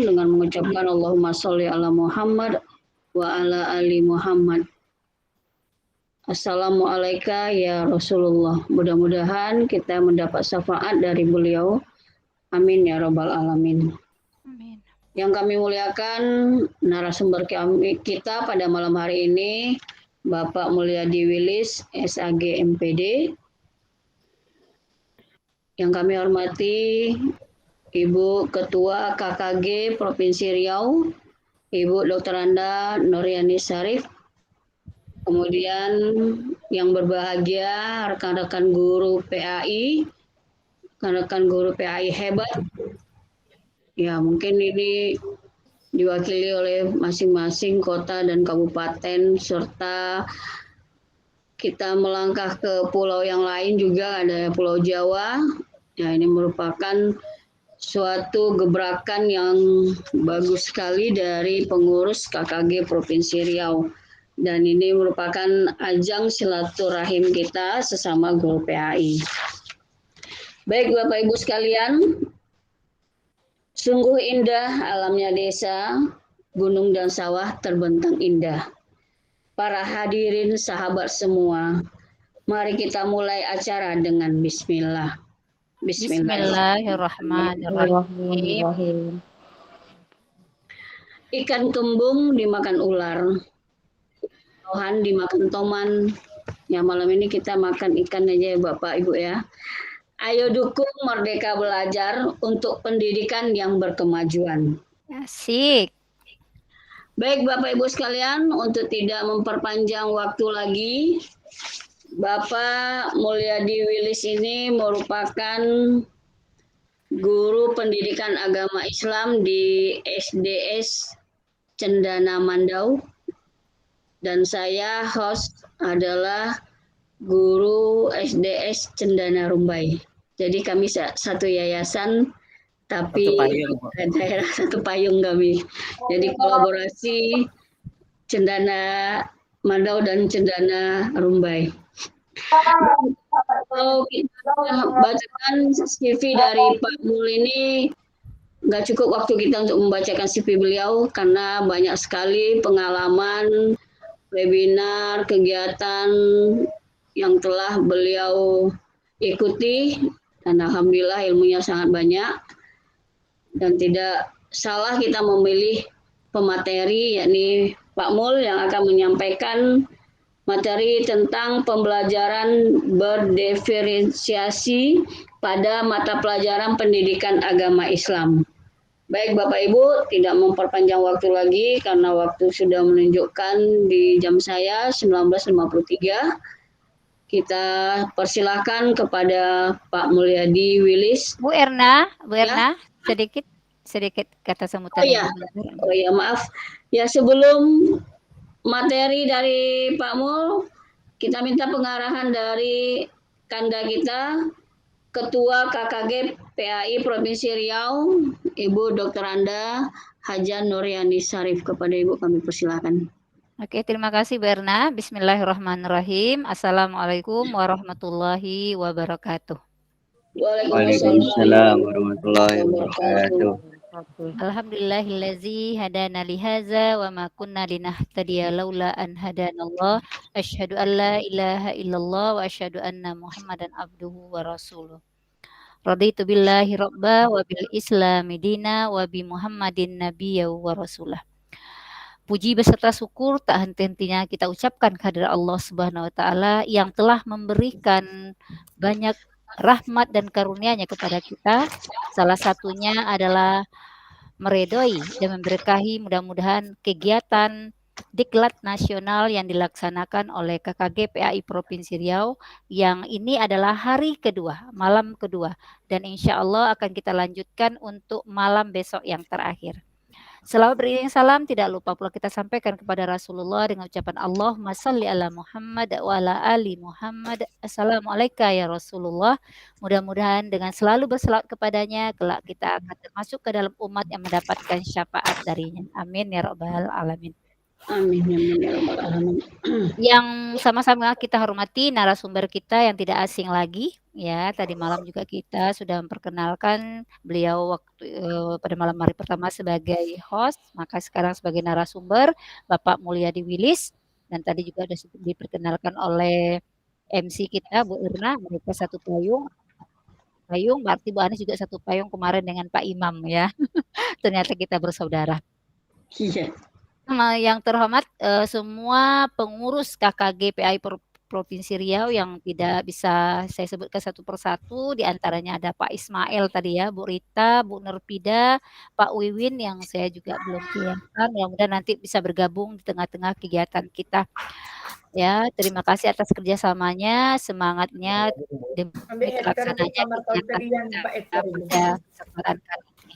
dengan mengucapkan Allahumma sholli ala Muhammad wa ala ali Muhammad. Assalamualaikum ya Rasulullah. Mudah-mudahan kita mendapat syafaat dari beliau. Amin ya rabbal alamin. Amin. Yang kami muliakan narasumber kita pada malam hari ini Bapak Mulyadi Willis, SAG MPD. Yang kami hormati Ibu Ketua KKG Provinsi Riau, Ibu Dr. Anda Noryani Syarif. Kemudian yang berbahagia rekan-rekan guru PAI, rekan-rekan guru PAI hebat. Ya, mungkin ini diwakili oleh masing-masing kota dan kabupaten, serta kita melangkah ke pulau yang lain juga, ada Pulau Jawa. Ya, ini merupakan suatu gebrakan yang bagus sekali dari pengurus KKG Provinsi Riau. Dan ini merupakan ajang silaturahim kita sesama guru PAI. Baik Bapak Ibu sekalian, sungguh indah alamnya desa, gunung dan sawah terbentang indah. Para hadirin sahabat semua, mari kita mulai acara dengan bismillah. Bismillahirrahmanirrahim. Ikan kembung dimakan ular, Tuhan dimakan toman. Ya, malam ini kita makan ikan aja ya Bapak Ibu ya. Ayo dukung Merdeka Belajar untuk pendidikan yang berkemajuan. Asik. Baik Bapak Ibu sekalian, untuk tidak memperpanjang waktu lagi, Bapak Mulyadi Willis ini merupakan guru pendidikan agama Islam di SDS Cendana Mandau. Dan saya host adalah guru SDS Cendana Rumbai. Jadi kami satu yayasan, tapi daerah satu payung kami. Jadi kolaborasi Cendana Mandau dan Cendana Rumbai. Kalau kita bacakan CV dari Pak Mul ini, nggak cukup waktu kita untuk membacakan CV beliau karena banyak sekali pengalaman, webinar, kegiatan yang telah beliau ikuti, dan alhamdulillah ilmunya sangat banyak. Dan tidak salah kita memilih pemateri, yakni Pak Mul yang akan menyampaikan materi tentang pembelajaran berdiferensiasi pada mata pelajaran pendidikan agama Islam. Baik Bapak Ibu, tidak memperpanjang waktu lagi karena waktu sudah menunjukkan di jam saya 19.53. Kita persilahkan kepada Pak Mulyadi Willis. Bu Erna, sedikit kata sambutan. Oh iya, maaf. Ya, sebelum materi dari Pak Mul, kita minta pengarahan dari Kanda kita, Ketua KKG PAI Provinsi Riau, Ibu Dr. Anda Haja Noryani Syarif. Kepada Ibu kami persilakan. Oke, terima kasih Berna. Bismillahirrahmanirrahim. Assalamualaikum warahmatullahi wabarakatuh. Waalaikumsalam warahmatullahi wabarakatuh. Alhamdulillahillazi hadana lihaza wa ma kunna linahtadiya laula an hadanallah. Asyhadu an la ilaha illallah wa asyhadu anna Muhammadan abduhu wa rasuluh. Raditu billahi rabba wa bil islami dina wa bi Muhammadin nabiyya wa rasulah. Puji beserta syukur tak henti-hentinya kita ucapkan kehadirat Allah Subhanahu wa taala yang telah memberikan banyak rahmat dan karunia-Nya kepada kita. Salah satunya adalah meridhoi dan memberkahi mudah-mudahan kegiatan Diklat Nasional yang dilaksanakan oleh KKG PAI Provinsi Riau yang ini adalah hari kedua, malam kedua, dan insya Allah akan kita lanjutkan untuk malam besok yang terakhir. Selawat beriring salam tidak lupa pula kita sampaikan kepada Rasulullah dengan ucapan Allahumma salli ala Muhammad wa ala ali Muhammad. Assalamualaikum ya Rasulullah. Mudah-mudahan dengan selalu berselawat kepadanya kelak kita akan termasuk ke dalam umat yang mendapatkan syafaat darinya. Amin ya rabbal alamin. Amin ya rabbal alamin. Yang sama-sama kita hormati narasumber kita yang tidak asing lagi, Ya, tadi malam juga kita sudah memperkenalkan beliau pada malam hari pertama sebagai host, maka sekarang sebagai narasumber Bapak Mulyadi Willis, dan tadi juga sudah diperkenalkan oleh MC kita Bu Irna, mereka satu payung. Payung berarti Bu Anies juga satu payung kemarin dengan Pak Imam ya. Ternyata kita bersaudara. Iya. Yang terhormat semua pengurus KKG PAI Provinsi Riau yang tidak bisa saya sebutkan satu persatu, di antaranya ada Pak Ismail tadi ya, Bu Rita, Bu Nurpida, Pak Wiwin yang saya juga belum kelihatan, mudah-mudahan nanti bisa bergabung di tengah-tengah kegiatan kita. Ya, terima kasih atas kerjasamanya, semangatnya demi terlaksananya kegiatan kita pada kesempatan kali ini.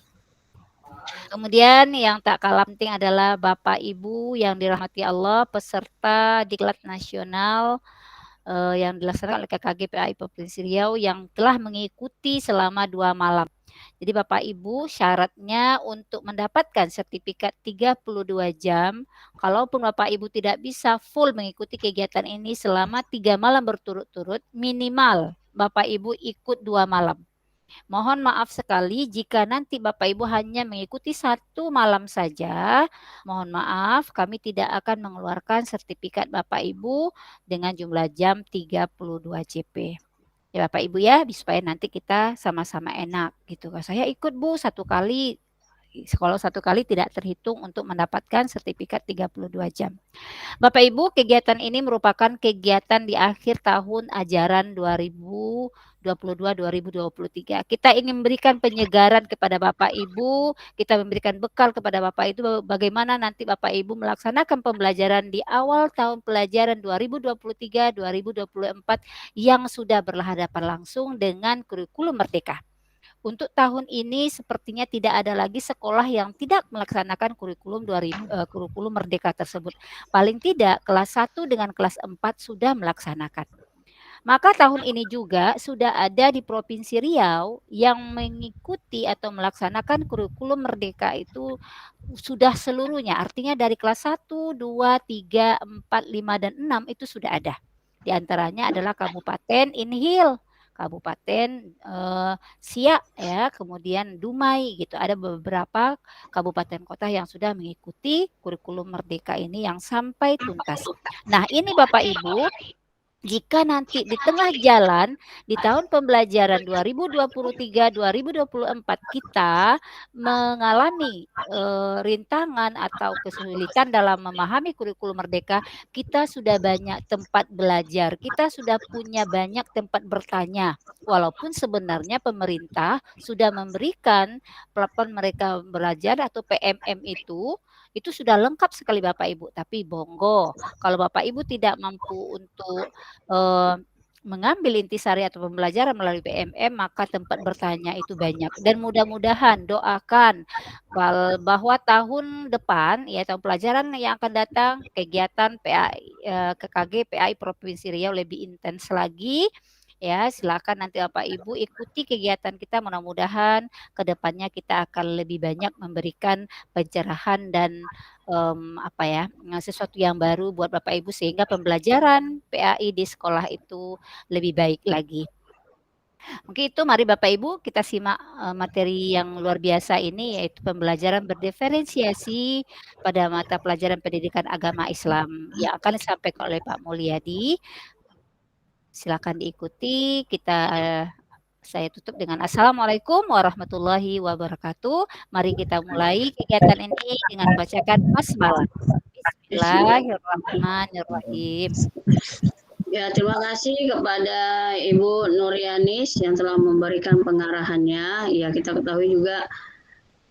Kemudian yang tak kalah penting adalah Bapak Ibu yang dirahmati Allah, peserta Diklat Nasional yang dilaksanakan oleh KKG PAI Provinsi Riau yang telah mengikuti selama 2 malam. Jadi Bapak Ibu syaratnya untuk mendapatkan sertifikat 32 jam, kalaupun Bapak Ibu tidak bisa full mengikuti kegiatan ini selama 3 malam berturut-turut, minimal Bapak Ibu ikut 2 malam. Mohon maaf sekali jika nanti Bapak Ibu hanya mengikuti 1 malam saja. Mohon maaf, kami tidak akan mengeluarkan sertifikat Bapak Ibu dengan jumlah jam 32 JP. Ya Bapak Ibu ya, supaya nanti kita sama-sama enak gitu. Saya ikut Bu 1 kali, kalau 1 kali tidak terhitung untuk mendapatkan sertifikat 32 jam. Bapak Ibu, kegiatan ini merupakan kegiatan di akhir tahun ajaran 2022-2023. Kita ingin memberikan penyegaran kepada Bapak Ibu, kita memberikan bekal kepada Bapak Ibu bagaimana nanti Bapak Ibu melaksanakan pembelajaran di awal tahun pelajaran 2023-2024 yang sudah berhadapan langsung dengan kurikulum Merdeka. Untuk tahun ini sepertinya tidak ada lagi sekolah yang tidak melaksanakan kurikulum Merdeka tersebut. Paling tidak kelas 1 dengan kelas 4 sudah melaksanakan. Maka tahun ini juga sudah ada di Provinsi Riau yang mengikuti atau melaksanakan kurikulum Merdeka itu sudah seluruhnya. Artinya dari kelas 1, 2, 3, 4, 5, dan 6 itu sudah ada. Di antaranya adalah Kabupaten Inhil, Kabupaten Siak ya, kemudian Dumai gitu. Ada beberapa kabupaten kota yang sudah mengikuti kurikulum Merdeka ini yang sampai tuntas. Nah, ini Bapak Ibu, jika nanti di tengah jalan di tahun pembelajaran 2023-2024 kita mengalami rintangan atau kesulitan dalam memahami kurikulum Merdeka, kita sudah banyak tempat belajar, kita sudah punya banyak tempat bertanya. Walaupun sebenarnya pemerintah sudah memberikan platform mereka belajar atau PMM itu sudah lengkap sekali Bapak Ibu, tapi monggo kalau Bapak Ibu tidak mampu untuk mengambil intisari atau pembelajaran melalui PMM, maka tempat bertanya itu banyak. Dan mudah-mudahan doakan bahwa tahun depan, ya tahun pelajaran yang akan datang, kegiatan KKG PAI Provinsi Riau lebih intens lagi. Ya, silakan nanti Bapak Ibu ikuti kegiatan kita. Mudah-mudahan ke depannya kita akan lebih banyak memberikan pencerahan dan sesuatu yang baru buat Bapak Ibu sehingga pembelajaran PAI di sekolah itu lebih baik lagi. Mungkin itu mari Bapak Ibu kita simak materi yang luar biasa ini yaitu pembelajaran berdiferensiasi pada mata pelajaran pendidikan agama Islam yang akan disampaikan oleh Pak Mulyadi. Silakan diikuti. Saya tutup dengan Assalamualaikum warahmatullahi wabarakatuh. Mari kita mulai kegiatan ini dengan membacakan basmalah. Bismillahirrahmanirrahim. Ya, terima kasih kepada Ibu Nuryanis yang telah memberikan pengarahannya. Ya, kita ketahui juga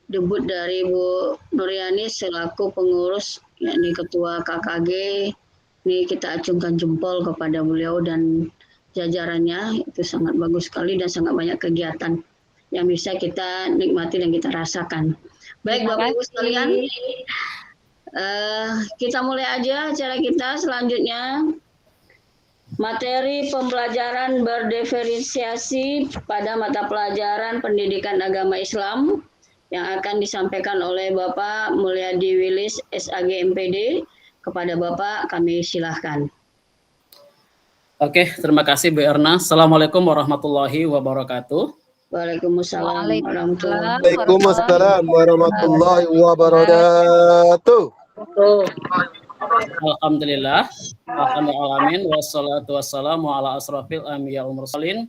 debut dari Ibu Nuryanis selaku pengurus, yakni Ketua KKG. Ini kita acungkan jempol kepada beliau dan jajarannya. Itu sangat bagus sekali dan sangat banyak kegiatan yang bisa kita nikmati dan kita rasakan. Baik Bapak Ibu sekalian, kita mulai aja acara kita selanjutnya. Materi pembelajaran berdiferensiasi pada mata pelajaran pendidikan agama Islam yang akan disampaikan oleh Bapak Mulyadi Willis, SAG MPD. Kepada Bapak kami silahkan. Oke, terima kasih Bu Erna. Assalamualaikum warahmatullahi wabarakatuh. Waalaikumsalam warahmatullahi Waalaikumsalam warahmatullahi wabarakatuh. Alhamdulillah. Alhamdulillah. Wassalatu wassalamu ala asrafil anbiya wal mursalin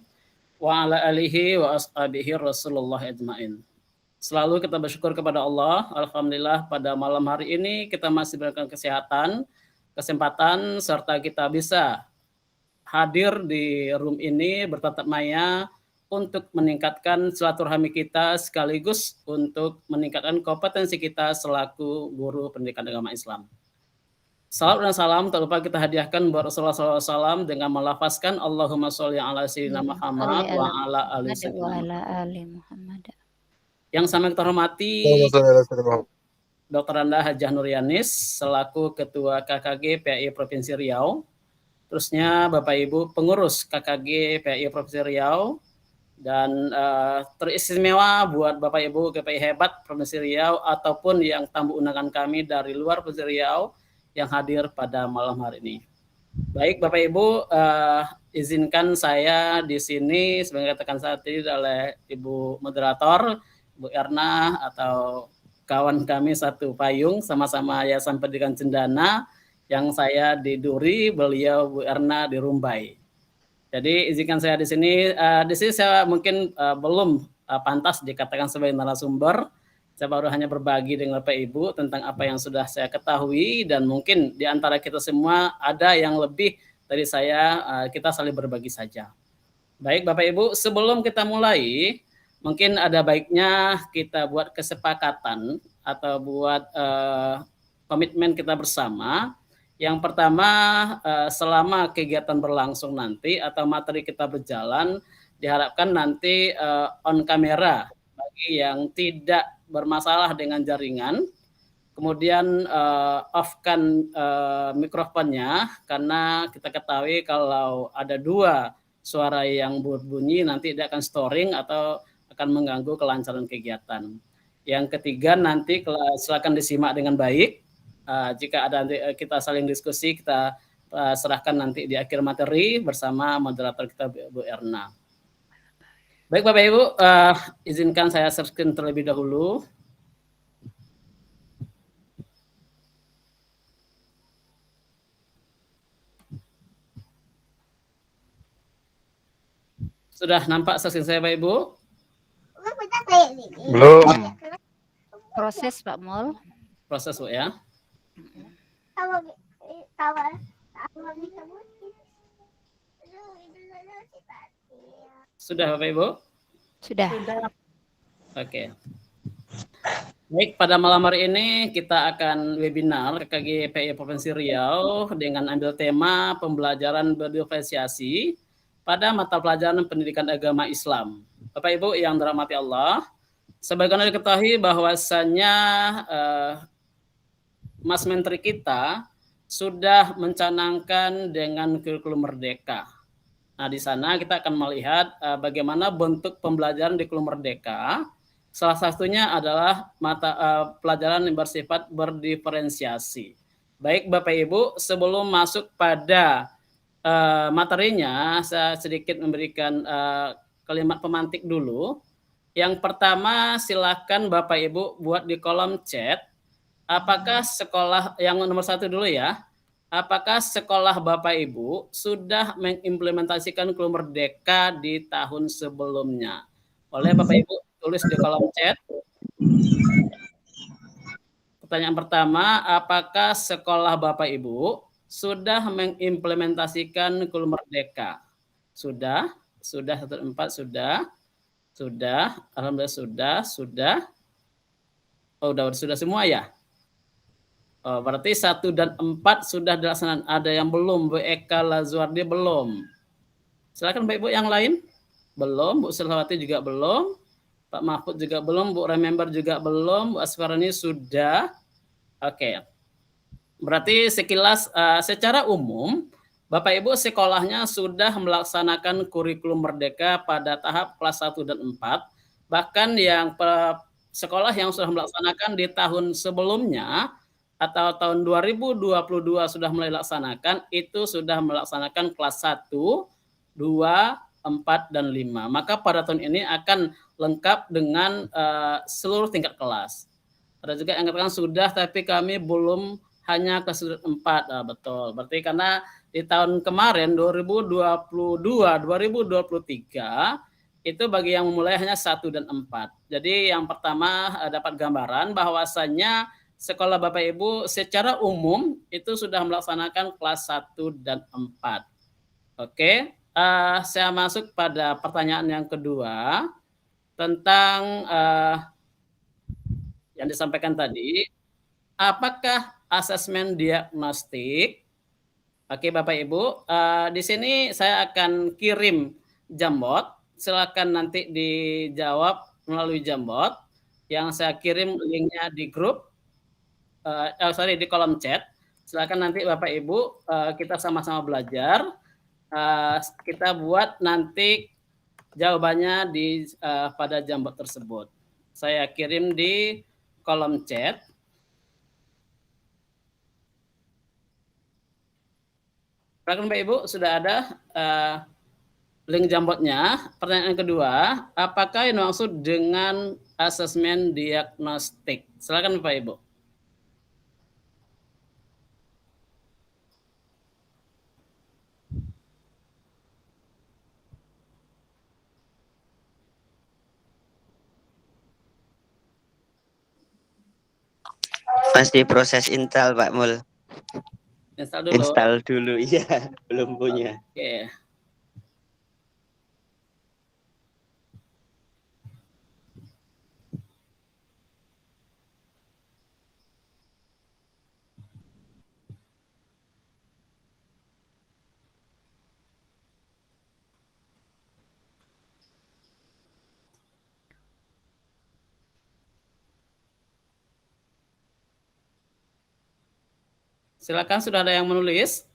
wa ala alihi wa ashabihi Rasulullah ajmain. Selalu kita bersyukur kepada Allah. Alhamdulillah pada malam hari ini kita masih diberikan kesempatan serta kita bisa hadir di room ini bertatap maya untuk meningkatkan silaturahmi kita sekaligus untuk meningkatkan kompetensi kita selaku guru pendidikan agama Islam. Salam dan salam tak lupa kita hadiahkan buat Rasulullah SAW dengan melafazkan Allahumma sholli ala sayyidina Muhammad wa ala ali Muhammad. Yang sama kita hormati Dr. Anda Hajah Nuryanis selaku Ketua KKG PAI Provinsi Riau. Terusnya Bapak Ibu pengurus KKG PAI Provinsi Riau dan teristimewa buat Bapak Ibu KPI hebat Provinsi Riau ataupun yang tamu undangan kami dari luar Provinsi Riau yang hadir pada malam hari ini. Baik Bapak Ibu, izinkan saya di sini sebagai katakan saat ini oleh Ibu Moderator, Bu Erna atau kawan kami satu payung sama-sama Yayasan Pendidikan Cendana yang saya di Duri, beliau Bu Erna di Rumbai. Jadi izinkan saya di sini saya mungkin belum pantas dikatakan sebagai narasumber. Saya baru hanya berbagi dengan Bapak Ibu tentang apa yang sudah saya ketahui dan mungkin di antara kita semua ada yang lebih dari saya, kita saling berbagi saja. Baik Bapak Ibu, sebelum kita mulai, mungkin ada baiknya kita buat kesepakatan atau buat komitmen kita bersama. Yang pertama, selama kegiatan berlangsung nanti atau materi kita berjalan, diharapkan nanti on kamera bagi yang tidak bermasalah dengan jaringan, kemudian off-kan mikrofonnya karena kita ketahui kalau ada dua suara yang berbunyi nanti tidak akan storing atau akan mengganggu kelancaran kegiatan. Yang ketiga nanti silakan disimak dengan baik. Jika ada kita saling diskusi, kita serahkan nanti di akhir materi bersama moderator kita Bu Erna. Baik Bapak Ibu, izinkan saya share screen terlebih dahulu. Sudah nampak share screen saya Bapak Ibu? Belum. Proses Pak Mul. Proses Bu ya. Sudah Bapak Ibu? Sudah. Oke. Baik, pada malam hari ini kita akan webinar KKG PAI Provinsi Riau dengan ambil tema pembelajaran berdiferensiasi pada mata pelajaran pendidikan agama Islam. Bapak Ibu yang dirahmati Allah, sebagaimana diketahui bahwasannya Mas Menteri kita sudah mencanangkan dengan kurikulum merdeka. Nah, di sana kita akan melihat bagaimana bentuk pembelajaran di kurikulum merdeka. Salah satunya adalah mata pelajaran yang bersifat berdiferensiasi. Baik Bapak Ibu, sebelum masuk pada materinya, saya sedikit memberikan kalimat pemantik dulu. Yang pertama, silakan Bapak Ibu buat di kolom chat. Apakah sekolah, yang nomor satu dulu ya, apakah sekolah Bapak Ibu sudah mengimplementasikan kurikulum merdeka di tahun sebelumnya? Boleh Bapak Ibu tulis di kolom chat. Pertanyaan pertama, apakah sekolah Bapak Ibu sudah mengimplementasikan kurikulum merdeka? Sudah 1 dan 4 sudah, alhamdulillah sudah. Oh, sudah semua ya? Oh, berarti 1 dan 4 sudah dilaksanakan. Ada yang belum? Bu Eka Lazuardi belum. Silakan Bapak Ibu yang lain. Belum. Bu Silawati juga belum. Pak Mahfud juga belum. Bu Remember juga belum. Bu Asfarani sudah. Oke. Berarti sekilas secara umum Bapak Ibu sekolahnya sudah melaksanakan kurikulum merdeka pada tahap kelas 1 dan 4. Bahkan yang sekolah yang sudah melaksanakan di tahun sebelumnya atau tahun 2022 sudah mulai laksanakan, itu sudah melaksanakan kelas 1, 2, 4, dan 5. Maka pada tahun ini akan lengkap dengan seluruh tingkat kelas. Ada juga yang katakan sudah, tapi kami belum hanya kelas 4. Betul. Berarti karena di tahun kemarin 2022, 2023 itu bagi yang memulai hanya 1 dan 4. Jadi yang pertama dapat gambaran bahwasanya sekolah Bapak Ibu secara umum itu sudah melaksanakan kelas 1 dan 4. Oke, saya masuk pada pertanyaan yang kedua tentang yang disampaikan tadi. Apakah asesmen diagnostik? Oke Bapak Ibu, di sini saya akan kirim Jambot. Silakan nanti dijawab melalui Jambot. Yang saya kirim linknya di grup, di kolom chat. Silakan nanti Bapak Ibu kita sama-sama belajar. Kita buat nanti jawabannya pada Jambot tersebut. Saya kirim di kolom chat. Silakan Bapak Ibu, sudah ada link Jambotnya. Pertanyaan kedua, apakah yang dimaksud dengan asesmen diagnostik? Silakan Bapak Ibu. Masih proses install Pak Mul. Install dulu. Install dulu, iya, belum punya. Oke. Silakan, sudah ada yang menulis.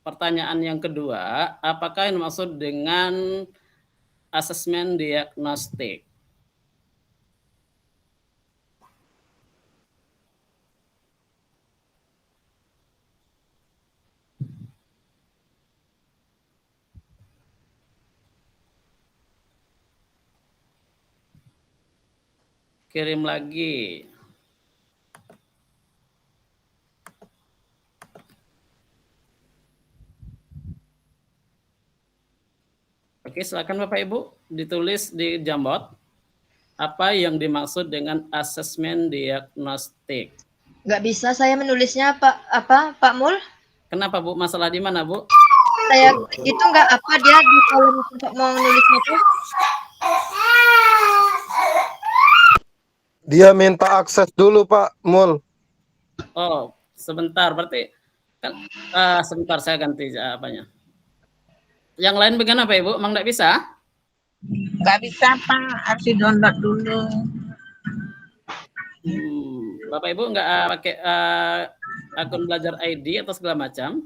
Pertanyaan yang kedua, apakah yang dimaksud dengan asesmen diagnostik? Kirim lagi. Oke, silakan Bapak Ibu ditulis di Jambot apa yang dimaksud dengan asesmen diagnostik. Nggak bisa saya menulisnya Pak Mul? Kenapa Bu? Masalah di mana Bu? Saya itu nggak dia di kolom untuk mau nulisnya tuh. Dia minta akses dulu Pak Mul. Oh, sebentar. Berarti kan sebentar saya ganti apanya. Yang lain bagaimana Pak Ibu? Emang nggak bisa? Nggak bisa Pak, harus di-download dulu. Bapak Ibu nggak pakai akun belajar ID atau segala macam?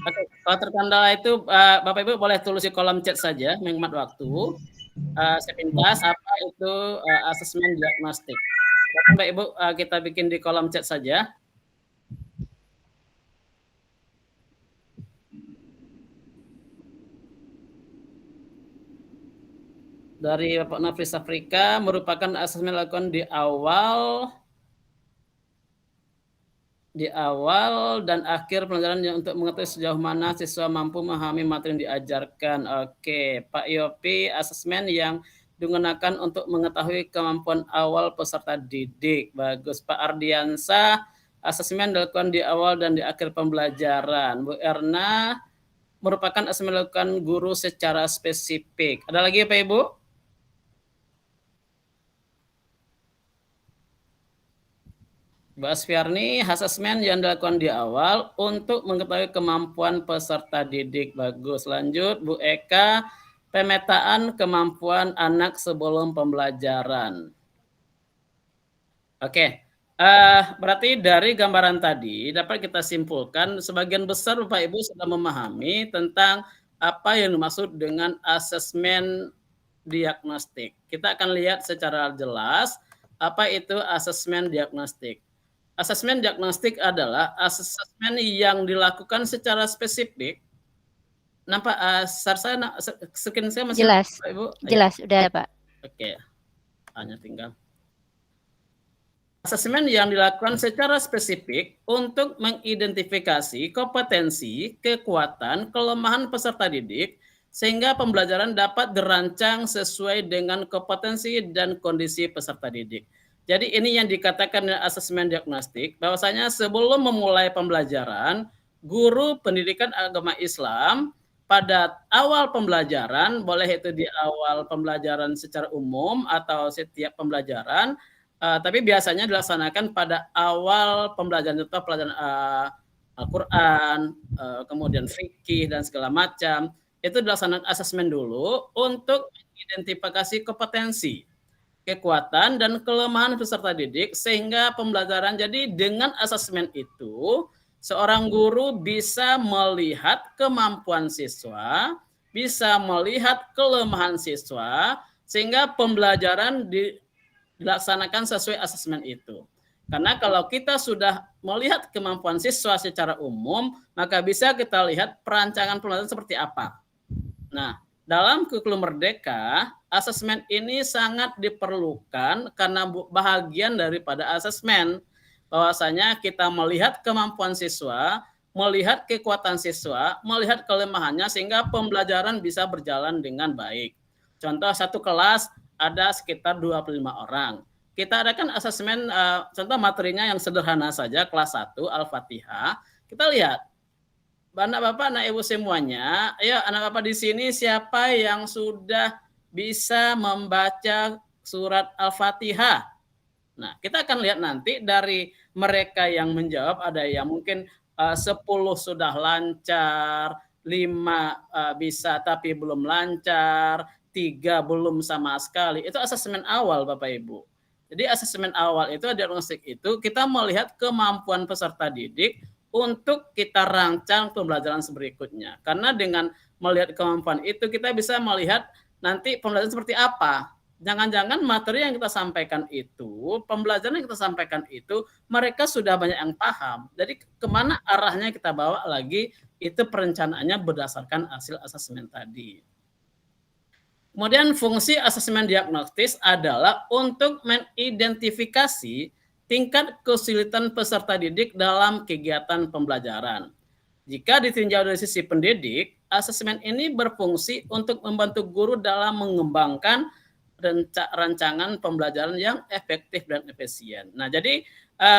Oke, kalau terkendala itu Bapak Ibu boleh tulis di kolom chat saja, menghemat waktu. Sepintas apa itu asesmen diagnostik. Bapak Ibu kita bikin di kolom chat saja. Dari Bapak Nafis Afrika merupakan asesmen dilakukan di awal dan akhir pelajaran untuk mengetahui sejauh mana siswa mampu memahami materi yang diajarkan. Oke, Pak Yopi, asesmen yang digunakan untuk mengetahui kemampuan awal peserta didik. Bagus. Pak Ardiansa, asesmen dilakukan di awal dan di akhir pembelajaran. Bu Erna, merupakan asesmen dilakukan guru secara spesifik. Ada lagi Pak Ibu? Mbak Asfiarni, asesmen yang dilakukan di awal untuk mengetahui kemampuan peserta didik. Bagus. Lanjut, Bu Eka, pemetaan kemampuan anak sebelum pembelajaran. Oke, Berarti dari gambaran tadi dapat kita simpulkan sebagian besar Bapak Ibu sudah memahami tentang apa yang dimaksud dengan asesmen diagnostik. Kita akan lihat secara jelas apa itu asesmen diagnostik. Asesmen diagnostik adalah asesmen yang dilakukan secara spesifik. Nampak screen saya masih Jelas. Bapak Ibu? Jelas, udah Pak. Oke. Hanya tinggal. Asesmen yang dilakukan secara spesifik untuk mengidentifikasi kompetensi, kekuatan, kelemahan peserta didik sehingga pembelajaran dapat dirancang sesuai dengan kompetensi dan kondisi peserta didik. Jadi ini yang dikatakan asesmen diagnostik, bahwasanya sebelum memulai pembelajaran, guru pendidikan agama Islam pada awal pembelajaran, boleh itu di awal pembelajaran secara umum atau setiap pembelajaran, tapi biasanya dilaksanakan pada awal pembelajaran, contoh pelajaran Al-Quran, kemudian fikih dan segala macam, itu dilaksanakan asesmen dulu untuk mengidentifikasi kompetensi, kekuatan, dan kelemahan peserta didik sehingga pembelajaran. Jadi dengan asesmen itu, seorang guru bisa melihat kemampuan siswa, bisa melihat kelemahan siswa, sehingga pembelajaran dilaksanakan sesuai asesmen itu. Karena kalau kita sudah melihat kemampuan siswa secara umum, maka bisa kita lihat perancangan pembelajaran seperti apa. Nah, dalam kurikulum Merdeka, asesmen ini sangat diperlukan karena bahagian daripada asesmen. Bahwasanya kita melihat kemampuan siswa, melihat kekuatan siswa, melihat kelemahannya sehingga pembelajaran bisa berjalan dengan baik. Contoh satu kelas ada sekitar 25 orang. Kita adakan asesmen, contoh materinya yang sederhana saja, kelas 1 Al-Fatihah. Kita lihat, anak Bapak, anak Ibu semuanya, ayo anak Bapak di sini siapa yang sudah bisa membaca surat Al-Fatihah? Nah, kita akan lihat nanti dari mereka yang menjawab, ada yang mungkin 10 sudah lancar, 5 bisa tapi belum lancar, 3 belum sama sekali. Itu asesmen awal Bapak Ibu. Jadi asesmen awal itu, diagnostik itu kita melihat kemampuan peserta didik untuk kita rancang pembelajaran berikutnya. Karena dengan melihat kemampuan itu kita bisa melihat nanti pembelajaran seperti apa. Jangan-jangan materi yang kita sampaikan itu, pembelajaran yang kita sampaikan itu, mereka sudah banyak yang paham. Jadi kemana arahnya kita bawa lagi, itu perencanaannya berdasarkan hasil asesmen tadi. Kemudian fungsi asesmen diagnostis adalah untuk mengidentifikasi tingkat kesulitan peserta didik dalam kegiatan pembelajaran. Jika ditinjau dari sisi pendidik, asesmen ini berfungsi untuk membantu guru dalam mengembangkan rancangan pembelajaran yang efektif dan efisien. Nah, jadi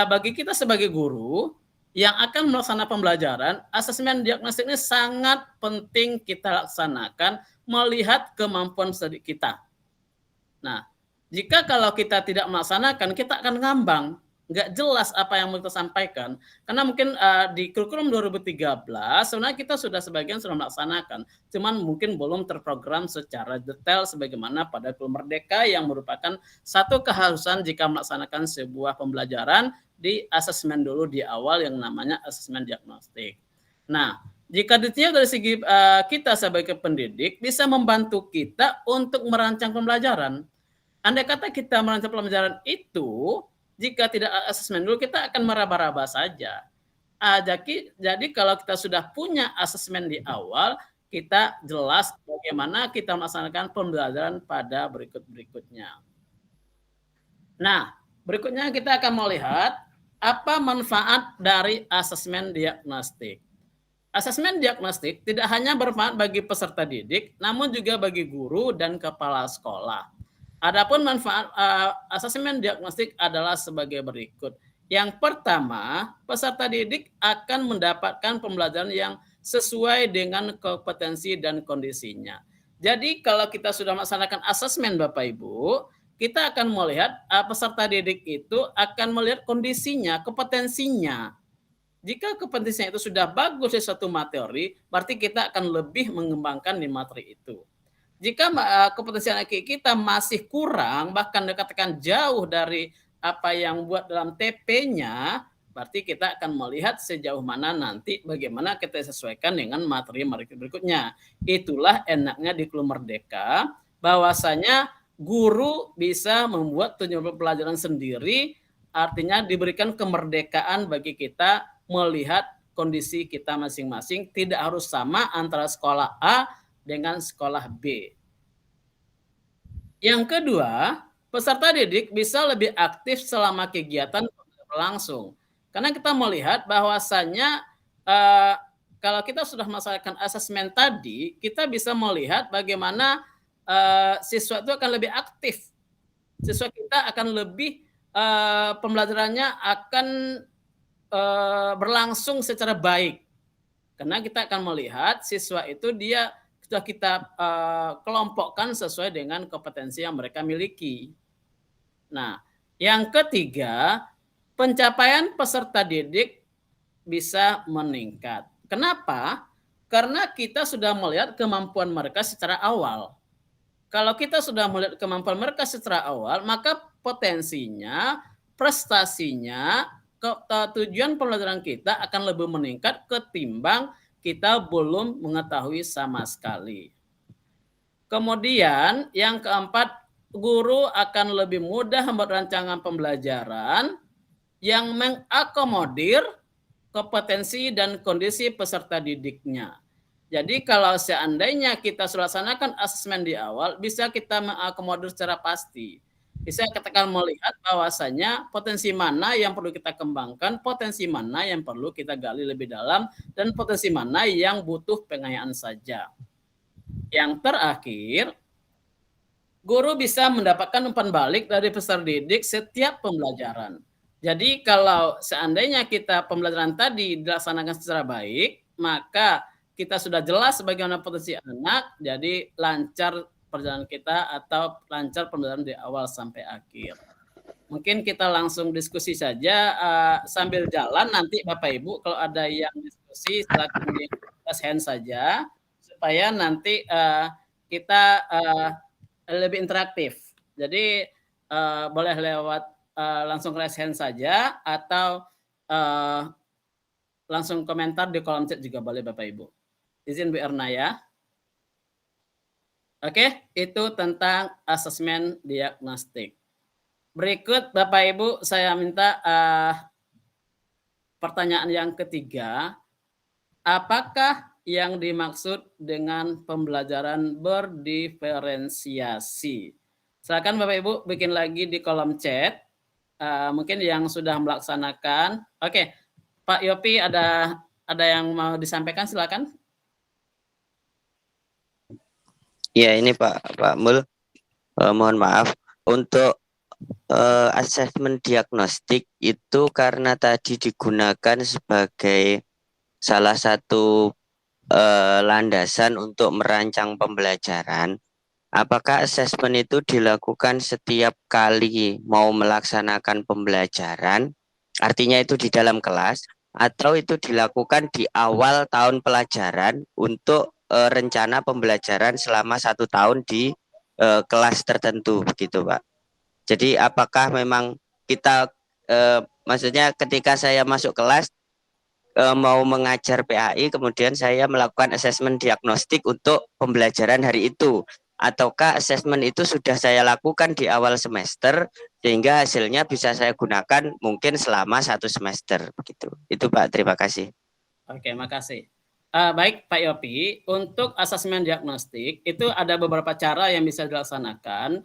bagi kita sebagai guru yang akan melaksanakan pembelajaran, asesmen diagnostik ini sangat penting kita laksanakan melihat kemampuan studi kita. Nah, jika kalau kita tidak melaksanakan, kita akan ngambang, nggak jelas apa yang mau kita sampaikan. Karena mungkin di kurikulum 2013 sebenarnya kita sudah sebagian sudah melaksanakan, cuman mungkin belum terprogram secara detail sebagaimana pada kurikulum Merdeka yang merupakan satu keharusan jika melaksanakan sebuah pembelajaran di asesmen dulu di awal yang namanya asesmen diagnostik. Nah, jika dilihat dari segi kita sebagai pendidik bisa membantu kita untuk merancang pembelajaran. Andai kata kita merancang pembelajaran itu, jika tidak asesmen dulu, kita akan meraba-raba saja. Jadi kalau kita sudah punya asesmen di awal, kita jelas bagaimana kita melaksanakan pembelajaran pada berikut-berikutnya. Nah, berikutnya kita akan melihat apa manfaat dari asesmen diagnostik. Asesmen diagnostik tidak hanya bermanfaat bagi peserta didik, namun juga bagi guru dan kepala sekolah. Adapun manfaat asesmen diagnostik adalah sebagai berikut. Yang pertama, peserta didik akan mendapatkan pembelajaran yang sesuai dengan kompetensi dan kondisinya. Jadi kalau kita sudah melaksanakan asesmen Bapak Ibu, kita akan melihat peserta didik itu akan melihat kondisinya, kompetensinya. Jika kompetensinya itu sudah bagus di suatu materi, berarti kita akan lebih mengembangkan di materi itu. Jika kompetensi anak kita masih kurang, bahkan dikatakan jauh dari apa yang buat dalam TP-nya, berarti kita akan melihat sejauh mana nanti bagaimana kita sesuaikan dengan materi berikutnya. Itulah enaknya di Club Merdeka, bahwasanya guru bisa membuat tujuan pelajaran sendiri, artinya diberikan kemerdekaan bagi kita melihat kondisi kita masing-masing, tidak harus sama antara sekolah A dengan sekolah B. Yang kedua, peserta didik bisa lebih aktif selama kegiatan berlangsung. Karena kita melihat bahwasannya kalau kita sudah melaksanakan asesmen tadi, kita bisa melihat bagaimana siswa itu akan lebih aktif. Siswa kita akan lebih pembelajarannya akan berlangsung secara baik. Karena kita akan melihat siswa itu dia sudah kita kelompokkan sesuai dengan kompetensi yang mereka miliki. Nah, yang ketiga, pencapaian peserta didik bisa meningkat. Kenapa? Karena kita sudah melihat kemampuan mereka secara awal. Kalau kita sudah melihat kemampuan mereka secara awal, maka potensinya, prestasinya, tujuan pembelajaran kita akan lebih meningkat ketimbang kita belum mengetahui sama sekali. Kemudian yang keempat, guru akan lebih mudah membuat rancangan pembelajaran yang mengakomodir kompetensi dan kondisi peserta didiknya. Jadi kalau seandainya kita sudah laksanakan asesmen di awal, bisa kita mengakomodir secara pasti. Bisa kita akan melihat bahwasanya potensi mana yang perlu kita kembangkan, potensi mana yang perlu kita gali lebih dalam, dan potensi mana yang butuh pengayaan saja. Yang terakhir, guru bisa mendapatkan umpan balik dari peserta didik setiap pembelajaran. Jadi kalau seandainya kita pembelajaran tadi dilaksanakan secara baik, maka kita sudah jelas bagaimana potensi anak, jadi lancar perjalanan kita atau lancar pembelajaran dari awal sampai akhir. Mungkin kita langsung diskusi saja sambil jalan, nanti Bapak Ibu kalau ada yang diskusi silakan di raise hand saja supaya nanti kita lebih interaktif. Jadi boleh lewat langsung raise hand saja atau langsung komentar di kolom chat juga boleh Bapak Ibu. Izin Bu Erna ya. Oke, itu tentang asesmen diagnostik. Berikut Bapak Ibu saya minta pertanyaan yang ketiga. Apakah yang dimaksud dengan pembelajaran berdiferensiasi? Silakan Bapak Ibu bikin lagi di kolom chat. Mungkin yang sudah melaksanakan. Oke, Pak Yopi ada yang mau disampaikan, silakan. Ya ini Pak Mul, mohon maaf untuk asesmen diagnostik itu karena tadi digunakan sebagai salah satu landasan untuk merancang pembelajaran. Apakah asesmen itu dilakukan setiap kali mau melaksanakan pembelajaran, artinya itu di dalam kelas, atau itu dilakukan di awal tahun pelajaran untuk rencana pembelajaran selama 1 tahun di kelas tertentu begitu Pak. Jadi apakah memang kita maksudnya ketika saya masuk kelas mau mengajar PAI kemudian saya melakukan asesmen diagnostik untuk pembelajaran hari itu, ataukah asesmen itu sudah saya lakukan di awal semester sehingga hasilnya bisa saya gunakan mungkin selama 1 semester begitu. Itu Pak, terima kasih. Oke, makasih. Baik Pak Yopi, untuk asesmen diagnostik itu ada beberapa cara yang bisa dilaksanakan.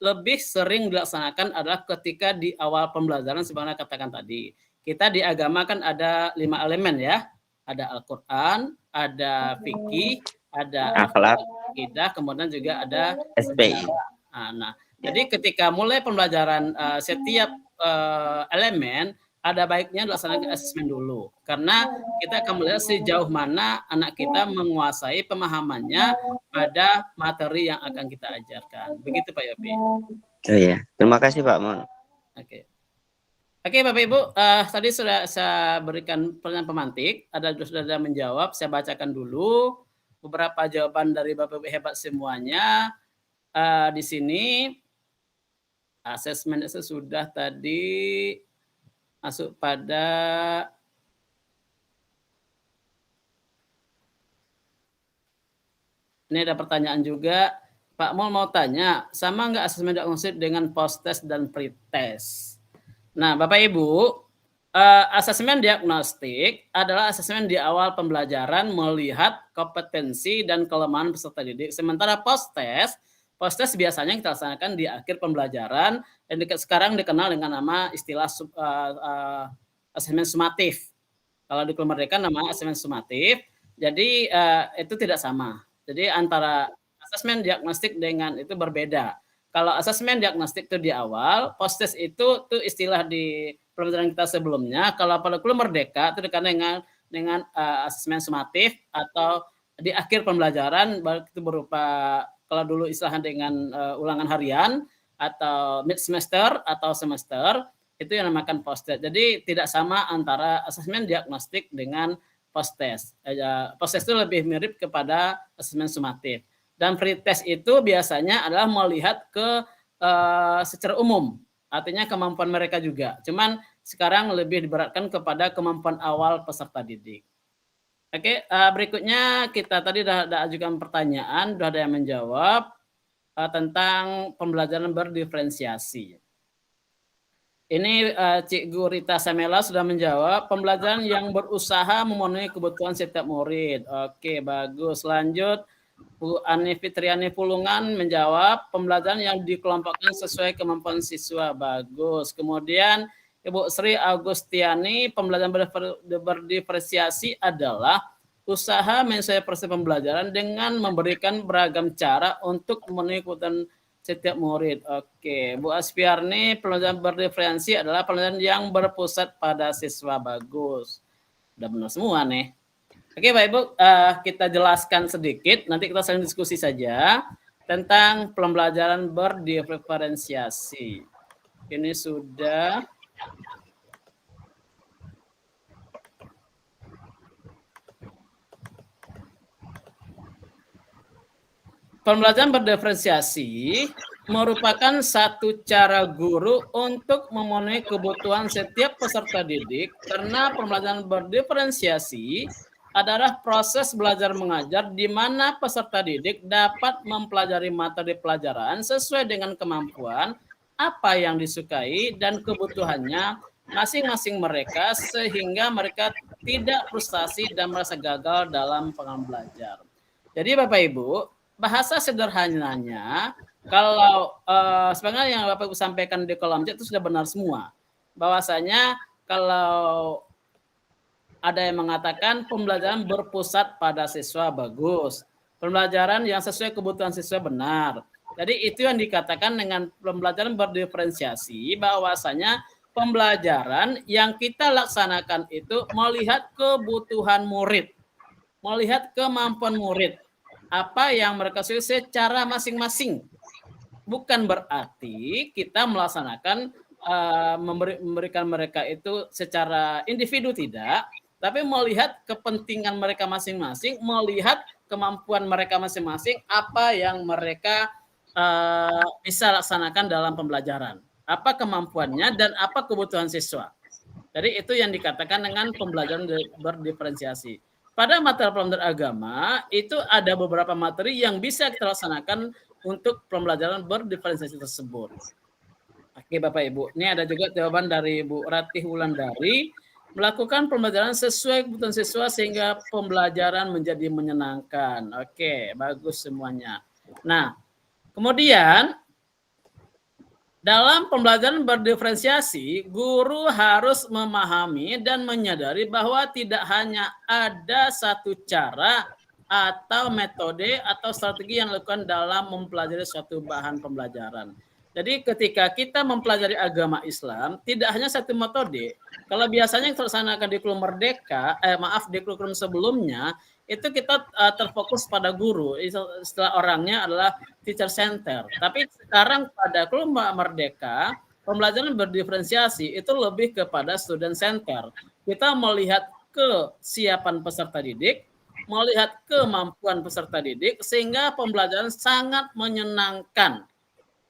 Lebih sering dilaksanakan adalah ketika di awal pembelajaran sebagaimana katakan tadi. Kita di agama kan ada 5 elemen ya. Ada Al-Quran, ada fikih, ada akhlak, akidah, kemudian juga ada SPI. Nah, jadi ketika mulai pembelajaran setiap elemen ada baiknya dilaksanakan asesmen dulu, karena kita akan melihat sejauh mana anak kita menguasai pemahamannya pada materi yang akan kita ajarkan. Begitu Pak Yopi. Oh ya, terima kasih Pak Mon. Oke, Bapak Ibu, tadi sudah saya berikan pertanyaan pemantik, sudah ada menjawab, saya bacakan dulu beberapa jawaban dari Bapak Ibu hebat semuanya. Di sini Asesmen itu sudah tadi masuk pada ini ada pertanyaan juga. Pak Mul mau tanya, sama nggak asesmen diagnostik dengan post-test dan pre-test? Nah, Bapak Ibu, asesmen diagnostik adalah asesmen di awal pembelajaran melihat kompetensi dan kelemahan peserta didik. Sementara post-test biasanya kita laksanakan di akhir pembelajaran dan sekarang dikenal dengan nama istilah asesmen sumatif. Kalau di Merdeka namanya asesmen sumatif. Jadi itu tidak sama. Jadi antara asesmen diagnostik dengan itu berbeda. Kalau asesmen diagnostik itu di awal, post-test itu istilah di pembelajaran kita sebelumnya. Kalau pada kurikulum Merdeka itu dikenal dengan asesmen sumatif atau di akhir pembelajaran itu berupa kalau dulu istilahnya dengan ulangan harian atau mid semester atau semester itu yang dinamakan post-test. Jadi tidak sama antara asesmen diagnostik dengan post-test. Post-test itu lebih mirip kepada asesmen sumatif. Dan pre-test itu biasanya adalah melihat ke secara umum, artinya kemampuan mereka juga. Cuman sekarang lebih diberatkan kepada kemampuan awal peserta didik. Oke, berikutnya kita tadi sudah ajukan pertanyaan, sudah ada yang menjawab tentang pembelajaran berdiferensiasi. Ini Cik Gurita Samela sudah menjawab, pembelajaran yang berusaha memenuhi kebutuhan setiap murid. Oke, bagus. Lanjut. Bu Ani Fitriani Pulungan menjawab pembelajaran yang dikelompokkan sesuai kemampuan siswa. Bagus. Kemudian Ibu Sri Agustiani, pembelajaran berdiferensiasi adalah usaha menyesuaikan proses pembelajaran dengan memberikan beragam cara untuk memenuhi kebutuhan setiap murid. Oke, Bu Aspiarni, pembelajaran berdiferensiasi adalah pembelajaran yang berpusat pada siswa. Bagus. Udah benar semua nih. Oke, Bapak Ibu, kita jelaskan sedikit, nanti kita saling diskusi saja tentang pembelajaran berdiferensiasi. Ini sudah. Pembelajaran berdiferensiasi merupakan satu cara guru untuk memenuhi kebutuhan setiap peserta didik karena pembelajaran berdiferensiasi adalah proses belajar mengajar di mana peserta didik dapat mempelajari materi pelajaran sesuai dengan kemampuan, apa yang disukai, dan kebutuhannya masing-masing mereka sehingga mereka tidak frustasi dan merasa gagal dalam pengalaman belajar. Jadi Bapak Ibu, bahasa sederhananya, kalau sebenarnya yang Bapak Ibu sampaikan di kolom chat itu sudah benar semua. Bahwasanya kalau ada yang mengatakan pembelajaran berpusat pada siswa, bagus. Pembelajaran yang sesuai kebutuhan siswa, benar. Jadi itu yang dikatakan dengan pembelajaran berdiferensiasi, bahwasanya pembelajaran yang kita laksanakan itu melihat kebutuhan murid, melihat kemampuan murid, apa yang mereka sukai secara masing-masing. Bukan berarti kita melaksanakan memberikan mereka itu secara individu, tidak, tapi melihat kepentingan mereka masing-masing, melihat kemampuan mereka masing-masing, apa yang mereka bisa laksanakan dalam pembelajaran, apa kemampuannya dan apa kebutuhan siswa. Jadi itu yang dikatakan dengan pembelajaran berdiferensiasi. Pada materi pelajaran agama itu ada beberapa materi yang bisa kita laksanakan untuk pembelajaran berdiferensiasi tersebut. Oke Bapak Ibu, ini ada juga jawaban dari Bu Ratih Wulandari. Melakukan pembelajaran sesuai kebutuhan siswa sehingga pembelajaran menjadi menyenangkan. Oke, bagus semuanya. Nah, kemudian dalam pembelajaran berdiferensiasi, guru harus memahami dan menyadari bahwa tidak hanya ada satu cara atau metode atau strategi yang dilakukan dalam mempelajari suatu bahan pembelajaran. Jadi ketika kita mempelajari agama Islam, tidak hanya satu metode. Kalau biasanya yang terlaksanakan di kurikulum Merdeka, di kurikulum sebelumnya, itu kita terfokus pada guru. Istilah orangnya adalah teacher center. Tapi sekarang pada kurikulum Merdeka, pembelajaran berdiferensiasi itu lebih kepada student center. Kita melihat kesiapan peserta didik, melihat kemampuan peserta didik, sehingga pembelajaran sangat menyenangkan.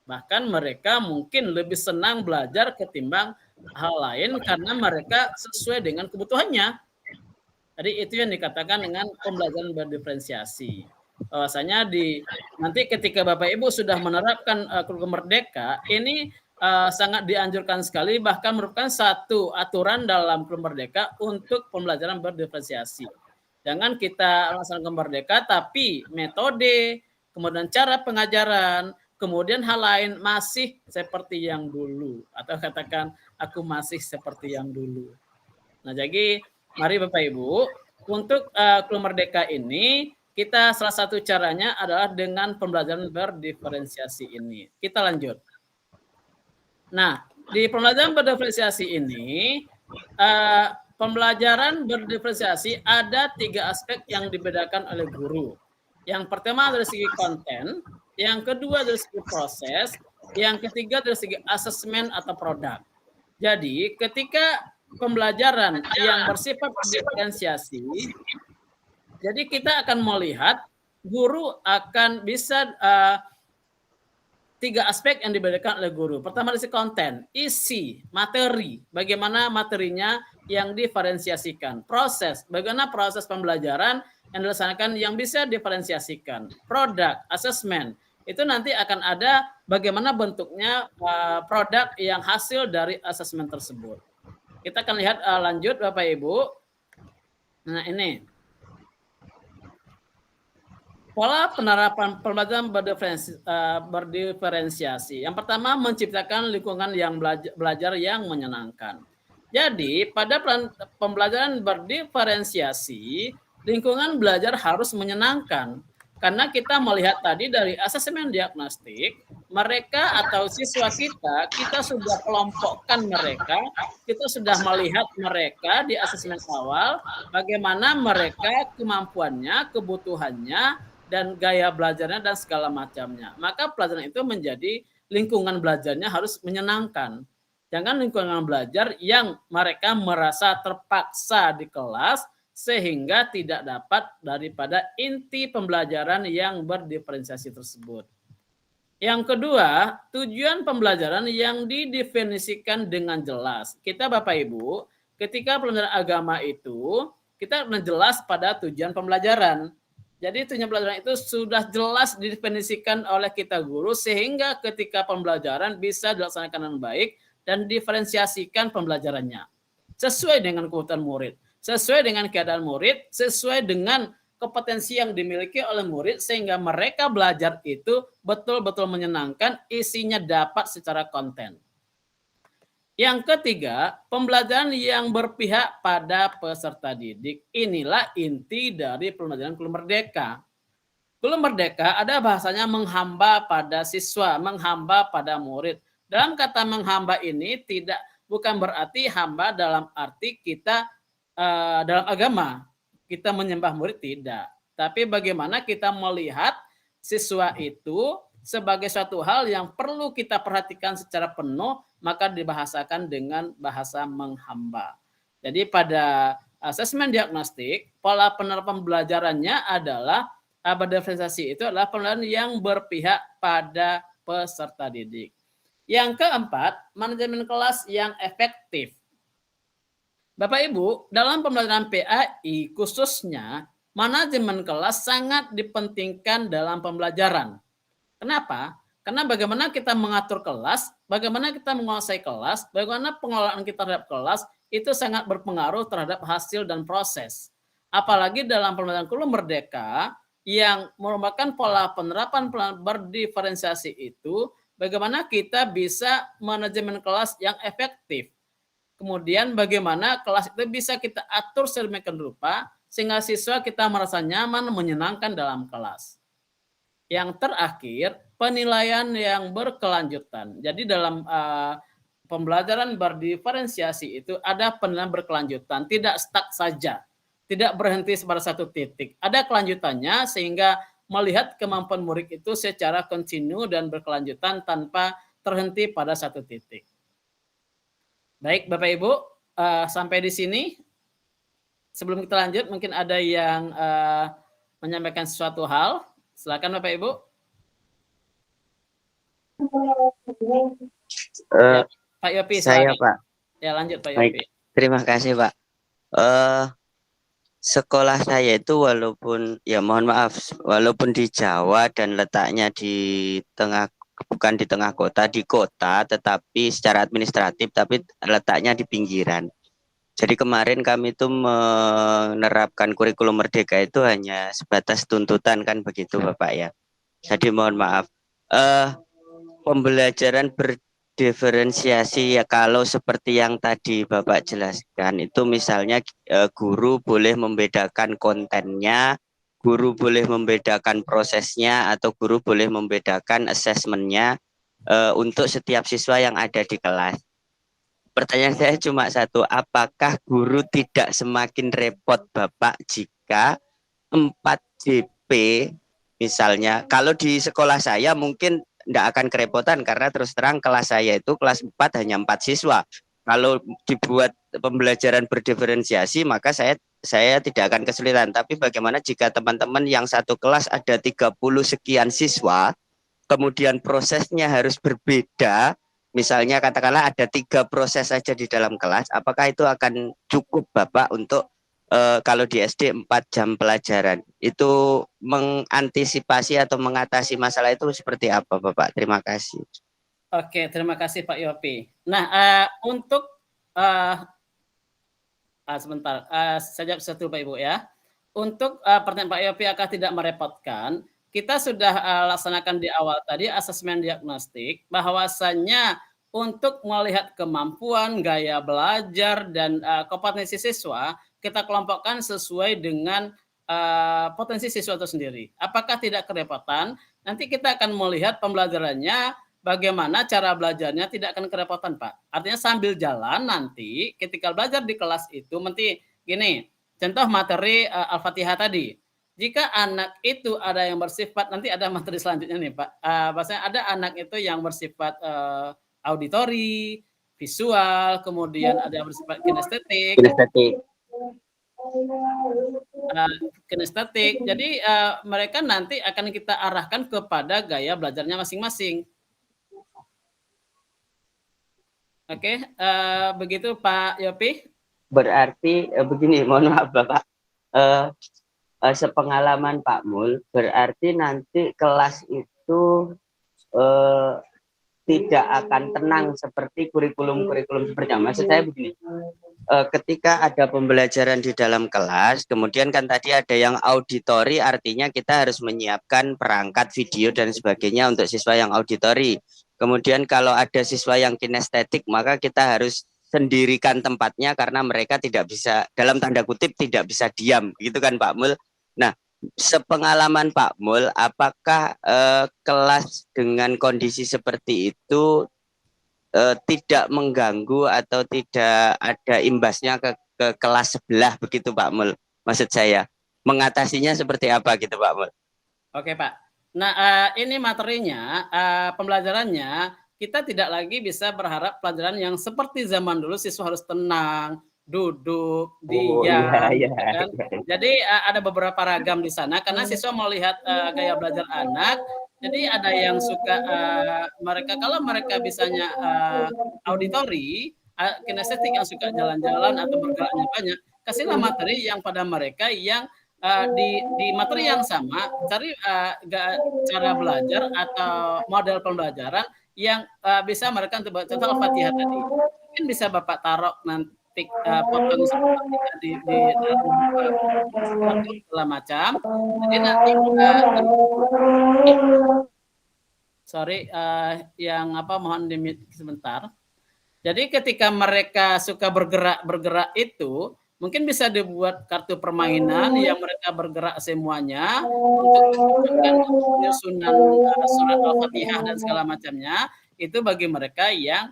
Bahkan mereka mungkin lebih senang belajar ketimbang hal lain karena mereka sesuai dengan kebutuhannya. Jadi itu yang dikatakan dengan pembelajaran berdiferensiasi. Bahwasanya nanti ketika Bapak Ibu sudah menerapkan kurikulum Merdeka, ini sangat dianjurkan sekali, bahkan merupakan satu aturan dalam kurikulum Merdeka untuk pembelajaran berdiferensiasi. Jangan kita laksanakan Merdeka, tapi metode, kemudian cara pengajaran, kemudian hal lain masih seperti yang dulu. Atau katakan, aku masih seperti yang dulu. Nah, jadi mari Bapak Ibu, untuk kurikulum Merdeka ini, kita salah satu caranya adalah dengan pembelajaran berdiferensiasi ini. Kita lanjut. Nah, di pembelajaran berdiferensiasi ini, pembelajaran berdiferensiasi ada 3 aspek yang dibedakan oleh guru. Yang pertama dari segi konten, yang kedua dari segi proses, yang ketiga dari segi asesmen atau produk. Jadi ketika pembelajaran yang bersifat diferensiasi, jadi kita akan melihat guru akan bisa 3 aspek yang dibedakan oleh guru. Pertama dari segi konten, isi, materi, bagaimana materinya yang diferensiasikan. Proses, bagaimana proses pembelajaran yang dilaksanakan yang bisa diferensiasikan. Produk, asesmen, itu nanti akan ada bagaimana bentuknya produk yang hasil dari asesmen tersebut. Kita akan lihat lanjut Bapak Ibu. Nah ini. Pola penerapan pembelajaran berdiferensiasi. Yang pertama, menciptakan lingkungan yang belajar yang menyenangkan. Jadi, pada pembelajaran berdiferensiasi, lingkungan belajar harus menyenangkan. Karena kita melihat tadi dari asesmen diagnostik, mereka atau siswa kita sudah kelompokkan mereka, kita sudah melihat mereka di asesmen awal, bagaimana mereka kemampuannya, kebutuhannya, dan gaya belajarnya dan segala macamnya. Maka pelajaran itu menjadi lingkungan belajarnya harus menyenangkan. Jangan lingkungan belajar yang mereka merasa terpaksa di kelas sehingga tidak dapat daripada inti pembelajaran yang berdiferensiasi tersebut. Yang kedua, tujuan pembelajaran yang didefinisikan dengan jelas. Kita Bapak Ibu, ketika pelajaran agama itu, kita jelas pada tujuan pembelajaran. Jadi tujuan pelajaran itu sudah jelas didefinisikan oleh kita guru sehingga ketika pembelajaran bisa dilaksanakan dengan baik dan diferensiasikan pembelajarannya. Sesuai dengan kebutuhan murid, sesuai dengan keadaan murid, sesuai dengan kompetensi yang dimiliki oleh murid sehingga mereka belajar itu betul-betul menyenangkan, isinya dapat secara konten. Yang ketiga, pembelajaran yang berpihak pada peserta didik. Inilah inti dari pembelajaran kurikulum Merdeka. Kurikulum Merdeka ada bahasanya menghamba pada siswa, menghamba pada murid. Dalam kata menghamba ini bukan berarti hamba dalam arti kita dalam agama. Kita menyembah murid, tidak. Tapi bagaimana kita melihat siswa itu sebagai suatu hal yang perlu kita perhatikan secara penuh, maka dibahasakan dengan bahasa menghamba. Jadi pada asesmen diagnostik, pola penerapan pembelajarannya adalah berdiferensiasi itu adalah pembelajaran yang berpihak pada peserta didik. Yang keempat, manajemen kelas yang efektif. Bapak Ibu, dalam pembelajaran PAI khususnya, manajemen kelas sangat dipentingkan dalam pembelajaran. Kenapa? Karena bagaimana kita mengatur kelas, bagaimana kita menguasai kelas, bagaimana pengelolaan kita terhadap kelas, itu sangat berpengaruh terhadap hasil dan proses. Apalagi dalam pembelajaran kurikulum Merdeka, yang merupakan pola penerapan berdiferensiasi itu, bagaimana kita bisa manajemen kelas yang efektif. Kemudian bagaimana kelas itu bisa kita atur sedemikian rupa, sehingga siswa kita merasa nyaman, menyenangkan dalam kelas. Yang terakhir, penilaian yang berkelanjutan. Jadi dalam pembelajaran berdiferensiasi itu ada penilaian berkelanjutan, tidak stuck saja, tidak berhenti pada satu titik. Ada kelanjutannya sehingga melihat kemampuan murid itu secara kontinu dan berkelanjutan tanpa terhenti pada satu titik. Baik Bapak Ibu, sampai di sini. Sebelum kita lanjut, mungkin ada yang menyampaikan sesuatu hal. Silakan Bapak Ibu. Eh, Ya, Pak Yopi, saya silakan. Pak. Ya, lanjut Pak Baik, Yopi. terima kasih Pak. Sekolah saya itu walaupun ya mohon maaf, walaupun di Jawa dan letaknya di tengah, bukan di tengah kota, di kota, tetapi secara administratif tapi letaknya di pinggiran. Jadi kemarin kami itu menerapkan kurikulum merdeka itu hanya sebatas tuntutan kan begitu Bapak ya. Jadi mohon maaf. Pembelajaran berdiferensiasi ya kalau seperti yang tadi Bapak jelaskan itu misalnya guru boleh membedakan kontennya, guru boleh membedakan prosesnya atau guru boleh membedakan asesmennya untuk setiap siswa yang ada di kelas. Pertanyaan saya cuma satu, apakah guru tidak semakin repot Bapak jika 4 JP misalnya, kalau di sekolah saya mungkin tidak akan kerepotan karena terus terang kelas saya itu kelas 4 hanya 4 siswa. Kalau dibuat pembelajaran berdiferensiasi maka saya tidak akan kesulitan. Tapi bagaimana jika teman-teman yang satu kelas ada 30 sekian siswa, kemudian prosesnya harus berbeda, misalnya katakanlah ada 3 proses saja di dalam kelas, apakah itu akan cukup Bapak untuk kalau di SD 4 jam pelajaran? Itu mengantisipasi atau mengatasi masalah itu seperti apa Bapak? Terima kasih. Oke, terima kasih Pak Yopi. Nah, untuk sebentar, saya jawab satu Pak Ibu ya. Untuk pertanyaan Pak Yopi akan tidak merepotkan, kita sudah laksanakan di awal tadi asesmen diagnostik bahwasannya untuk melihat kemampuan, gaya belajar, dan kompetensi siswa, kita kelompokkan sesuai dengan potensi siswa itu sendiri. Apakah tidak kerepotan? Nanti kita akan melihat pembelajarannya, bagaimana cara belajarnya tidak akan kerepotan, Pak. Artinya sambil jalan nanti ketika belajar di kelas itu, nanti gini, contoh materi Al-Fatihah tadi. Jika anak itu ada yang bersifat, nanti ada materi selanjutnya nih Pak, bahasanya ada anak itu yang bersifat auditori, visual, kemudian ada yang bersifat kinestetik. Kinestetik. Jadi mereka nanti akan kita arahkan kepada gaya belajarnya masing-masing. Oke, begitu Pak Yopi. Berarti begini, mohon maaf Bapak, sepengalaman Pak Mul, berarti nanti kelas itu tidak akan tenang seperti kurikulum-kurikulum sebelumnya. Maksud saya begini, ketika ada pembelajaran di dalam kelas, kemudian kan tadi ada yang auditori, artinya kita harus menyiapkan perangkat video dan sebagainya untuk siswa yang auditori. Kemudian kalau ada siswa yang kinestetik, maka kita harus sendirikan tempatnya karena mereka tidak bisa, dalam tanda kutip, tidak bisa diam, gitu kan Pak Mul. Nah, sepengalaman Pak Mul, apakah kelas dengan kondisi seperti itu tidak mengganggu atau tidak ada imbasnya ke kelas sebelah begitu Pak Mul? Maksud saya, mengatasinya seperti apa gitu Pak Mul? Oke Pak. Nah ini materinya, pembelajarannya, kita tidak lagi bisa berharap pelajaran yang seperti zaman dulu siswa harus tenang, duduk, diam, kan? Jadi ada beberapa ragam di sana karena siswa melihat gaya belajar anak. Jadi ada yang suka mereka, kalau mereka bisanya auditori, kinestetik yang suka jalan-jalan atau bergeraknya banyak, kasihlah materi yang pada mereka yang di materi yang sama, cari cara belajar atau model pembelajaran yang bisa mereka untuk contoh Al-Fatihah tadi. Mungkin bisa Bapak taruh nanti potong seperti di dalam segala macam. Jadi nanti yang apa mohon di-mute sebentar. Jadi ketika mereka suka bergerak itu, mungkin bisa dibuat kartu permainan yang mereka bergerak semuanya untuk penyusunan surat Al-Fatihah dan segala macamnya, itu bagi mereka yang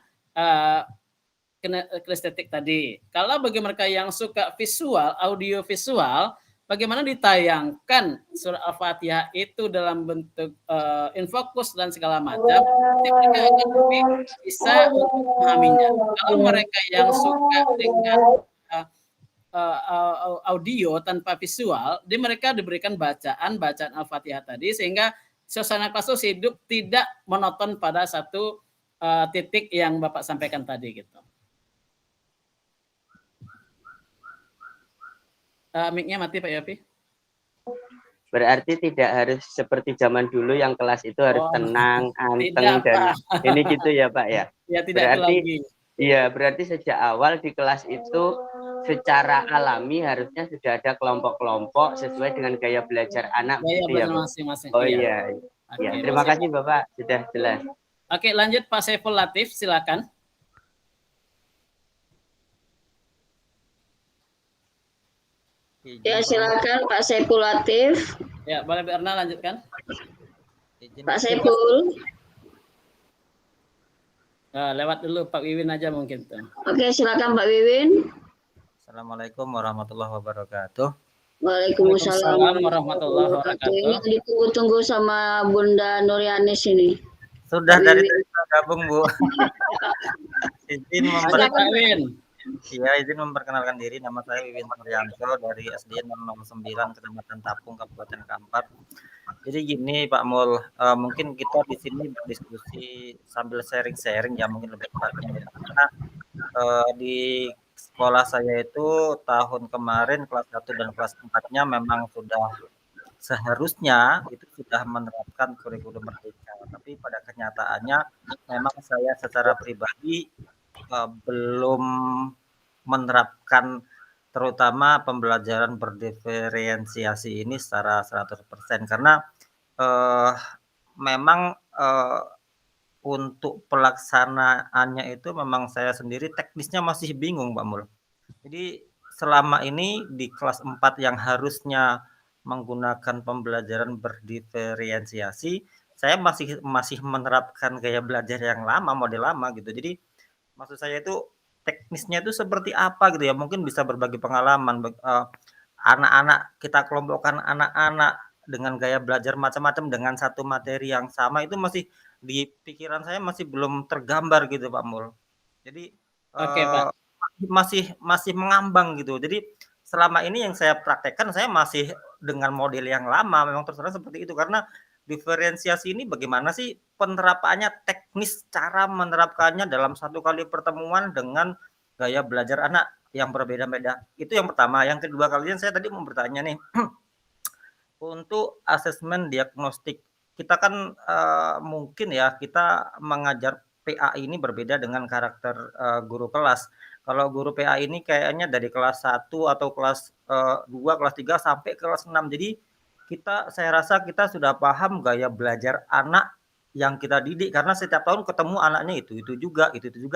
kinestetik tadi. Kalau bagi mereka yang suka visual, audio visual, bagaimana ditayangkan surat Al-Fatihah itu dalam bentuk infokus dan segala macam, mereka akan lebih bisa untuk memahaminya. Kalau mereka yang suka dengan audio tanpa visual, mereka diberikan bacaan Al-Fatihah tadi, sehingga suasana kelas itu hidup tidak monoton pada satu titik yang Bapak sampaikan tadi gitu. Mic-nya mati Pak Yopi. Berarti tidak harus seperti zaman dulu yang kelas itu harus tenang, anteng, tidak, dan Pak. ini gitu ya Pak ya? Ya tidak Berarti lagi. Iya, berarti sejak awal di kelas itu secara alami harusnya sudah ada kelompok-kelompok sesuai dengan gaya belajar anak Gaya gitu ya Pak? masing-masing. Oh iya. iya. Oke, Ya, terima masih. kasih Bapak, sudah jelas. Oke, lanjut Pak Saiful Latif, silakan. Ya, silakan Pak Saiful Latif. Ya, boleh Bu Erna lanjutkan. Pak Saiful. Lewat dulu Pak Wiwin aja mungkin tuh. Oke, silakan Pak Wiwin. Assalamualaikum warahmatullahi wabarakatuh. Waalaikumsalam warahmatullahi wabarakatuh. Ini ditunggu-tunggu sama Bunda Nuryanis ini. Sudah Pak dari Wiwin. tadi gabung Bu. izin Pak Win. izin memperkenalkan diri, nama saya Wiwin Suryanto dari SD 009 Kecamatan Tapung, Kabupaten Kampar. Jadi gini Pak Mul, mungkin kita di sini berdiskusi sambil sharing-sharing ya mungkin lebih tepatnya. Karena di sekolah saya itu tahun kemarin kelas 1 dan kelas 4-nya memang sudah seharusnya itu sudah menerapkan kurikulum merdeka. Tapi pada kenyataannya memang saya secara pribadi belum menerapkan terutama pembelajaran berdiferensiasi ini secara 100% karena memang untuk pelaksanaannya itu memang saya sendiri teknisnya masih bingung Pak Mul. Jadi selama ini di kelas 4 yang harusnya menggunakan pembelajaran berdiferensiasi, saya masih menerapkan gaya belajar yang lama, model lama gitu. Jadi maksud saya itu teknisnya itu seperti apa gitu ya? Mungkin bisa berbagi pengalaman anak-anak, kita kelompokkan anak-anak dengan gaya belajar macam-macam dengan satu materi yang sama itu masih di pikiran saya masih belum tergambar gitu Pak Mul. Jadi Oke, Pak. masih mengambang gitu. Jadi selama ini yang saya praktekkan saya masih dengan model yang lama memang terus terang seperti itu karena diferensiasi ini bagaimana sih penerapannya, teknis cara menerapkannya dalam satu kali pertemuan dengan gaya belajar anak yang berbeda-beda. Itu yang pertama. Yang kedua kalian saya tadi mau bertanya nih untuk asesmen diagnostik. Kita kan mungkin ya kita mengajar PA ini berbeda dengan karakter guru kelas. Kalau guru PA ini kayaknya dari kelas 1 atau kelas 2, kelas 3 sampai kelas 6. Jadi saya rasa kita sudah paham gaya belajar anak yang kita didik karena setiap tahun ketemu anaknya itu juga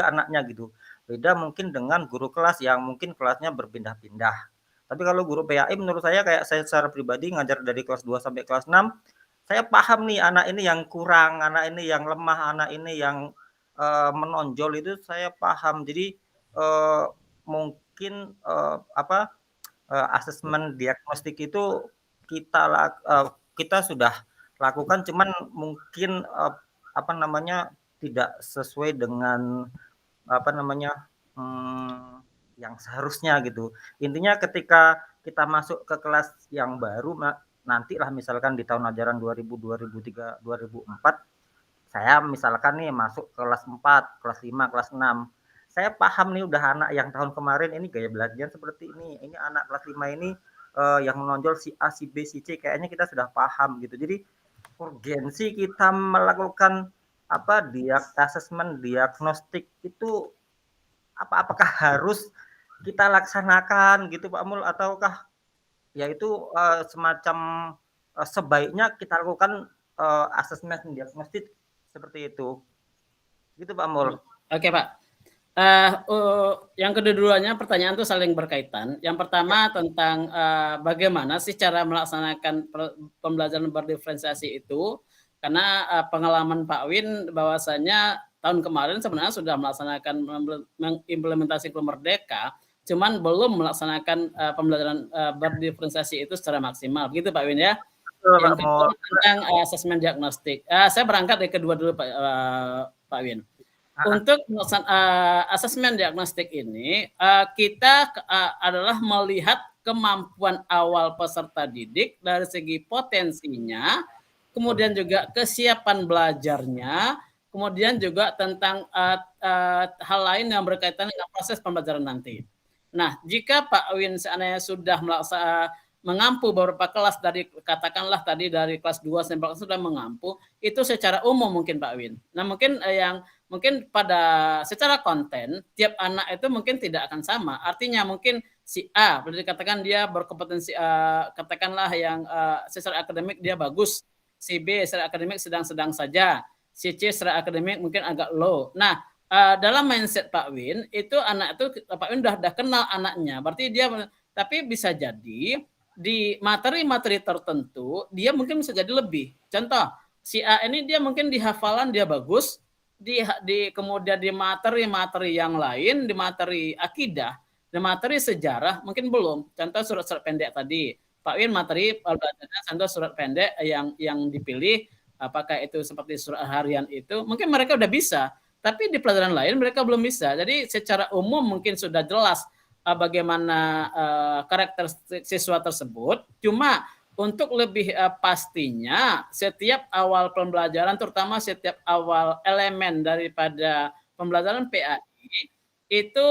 anaknya gitu. Beda mungkin dengan guru kelas yang mungkin kelasnya berpindah-pindah. Tapi kalau guru PAI menurut saya kayak saya secara pribadi ngajar dari kelas 2 sampai kelas 6, saya paham nih anak ini yang kurang, anak ini yang lemah, anak ini yang menonjol itu saya paham. Jadi mungkin asesmen diagnostik itu kita sudah lakukan, cuman mungkin tidak sesuai dengan yang seharusnya gitu. Intinya ketika kita masuk ke kelas yang baru, nantilah misalkan di tahun ajaran 2000, 2003, 2004, saya misalkan nih masuk kelas 4, kelas 5, kelas 6. Saya paham nih udah anak yang tahun kemarin ini gaya belajar seperti ini. Ini anak kelas 5 ini yang menonjol si A, si B, si C, kayaknya kita sudah paham gitu. Jadi urgensi kita melakukan asesmen diagnostik itu apakah harus kita laksanakan gitu Pak Mul ataukah ya itu semacam sebaiknya kita lakukan asesmen diagnostik seperti itu gitu Pak Mul. Oke Pak. Yang kedua-duanya pertanyaan itu saling berkaitan. Yang pertama tentang bagaimana sih cara melaksanakan pembelajaran berdiferensiasi itu, karena pengalaman Pak Win bahwasanya tahun kemarin sebenarnya sudah melaksanakan mengimplementasi kurikulum merdeka, cuman belum melaksanakan pembelajaran berdiferensiasi itu secara maksimal. Begitu Pak Win ya. Yang kedua tentang asesmen diagnostik. Saya berangkat dari kedua dulu Pak Win. Untuk asesmen diagnostik ini, kita adalah melihat kemampuan awal peserta didik dari segi potensinya, kemudian juga kesiapan belajarnya, kemudian juga tentang hal lain yang berkaitan dengan proses pembelajaran nanti. Nah, jika Pak Win seandainya sudah mengampu beberapa kelas dari katakanlah tadi dari kelas 2 sampai kelas sudah mengampu, itu secara umum mungkin Pak Win. Nah, mungkin mungkin pada secara konten tiap anak itu mungkin tidak akan sama. Artinya mungkin si A boleh dikatakan dia berkompetensi katakanlah yang secara akademik dia bagus, si B secara akademik sedang-sedang saja, si C secara akademik mungkin agak low. Nah, dalam mindset Pak Win itu anak itu Pak Win udah kenal anaknya, berarti dia, tapi bisa jadi di materi-materi tertentu dia mungkin bisa jadi lebih. Contoh, si A ini dia mungkin di hafalan dia bagus, kemudian di materi-materi yang lain, di materi akidah, di materi sejarah mungkin belum. Contoh surat-surat pendek tadi, Pak Win materi pelajarannya contoh surat pendek yang dipilih, apakah itu seperti surat harian itu, mungkin mereka udah bisa, tapi di pelajaran lain mereka belum bisa. Jadi secara umum mungkin sudah jelas bagaimana karakter siswa tersebut. Cuma untuk lebih pastinya, setiap awal pembelajaran, terutama setiap awal elemen daripada pembelajaran PAI, itu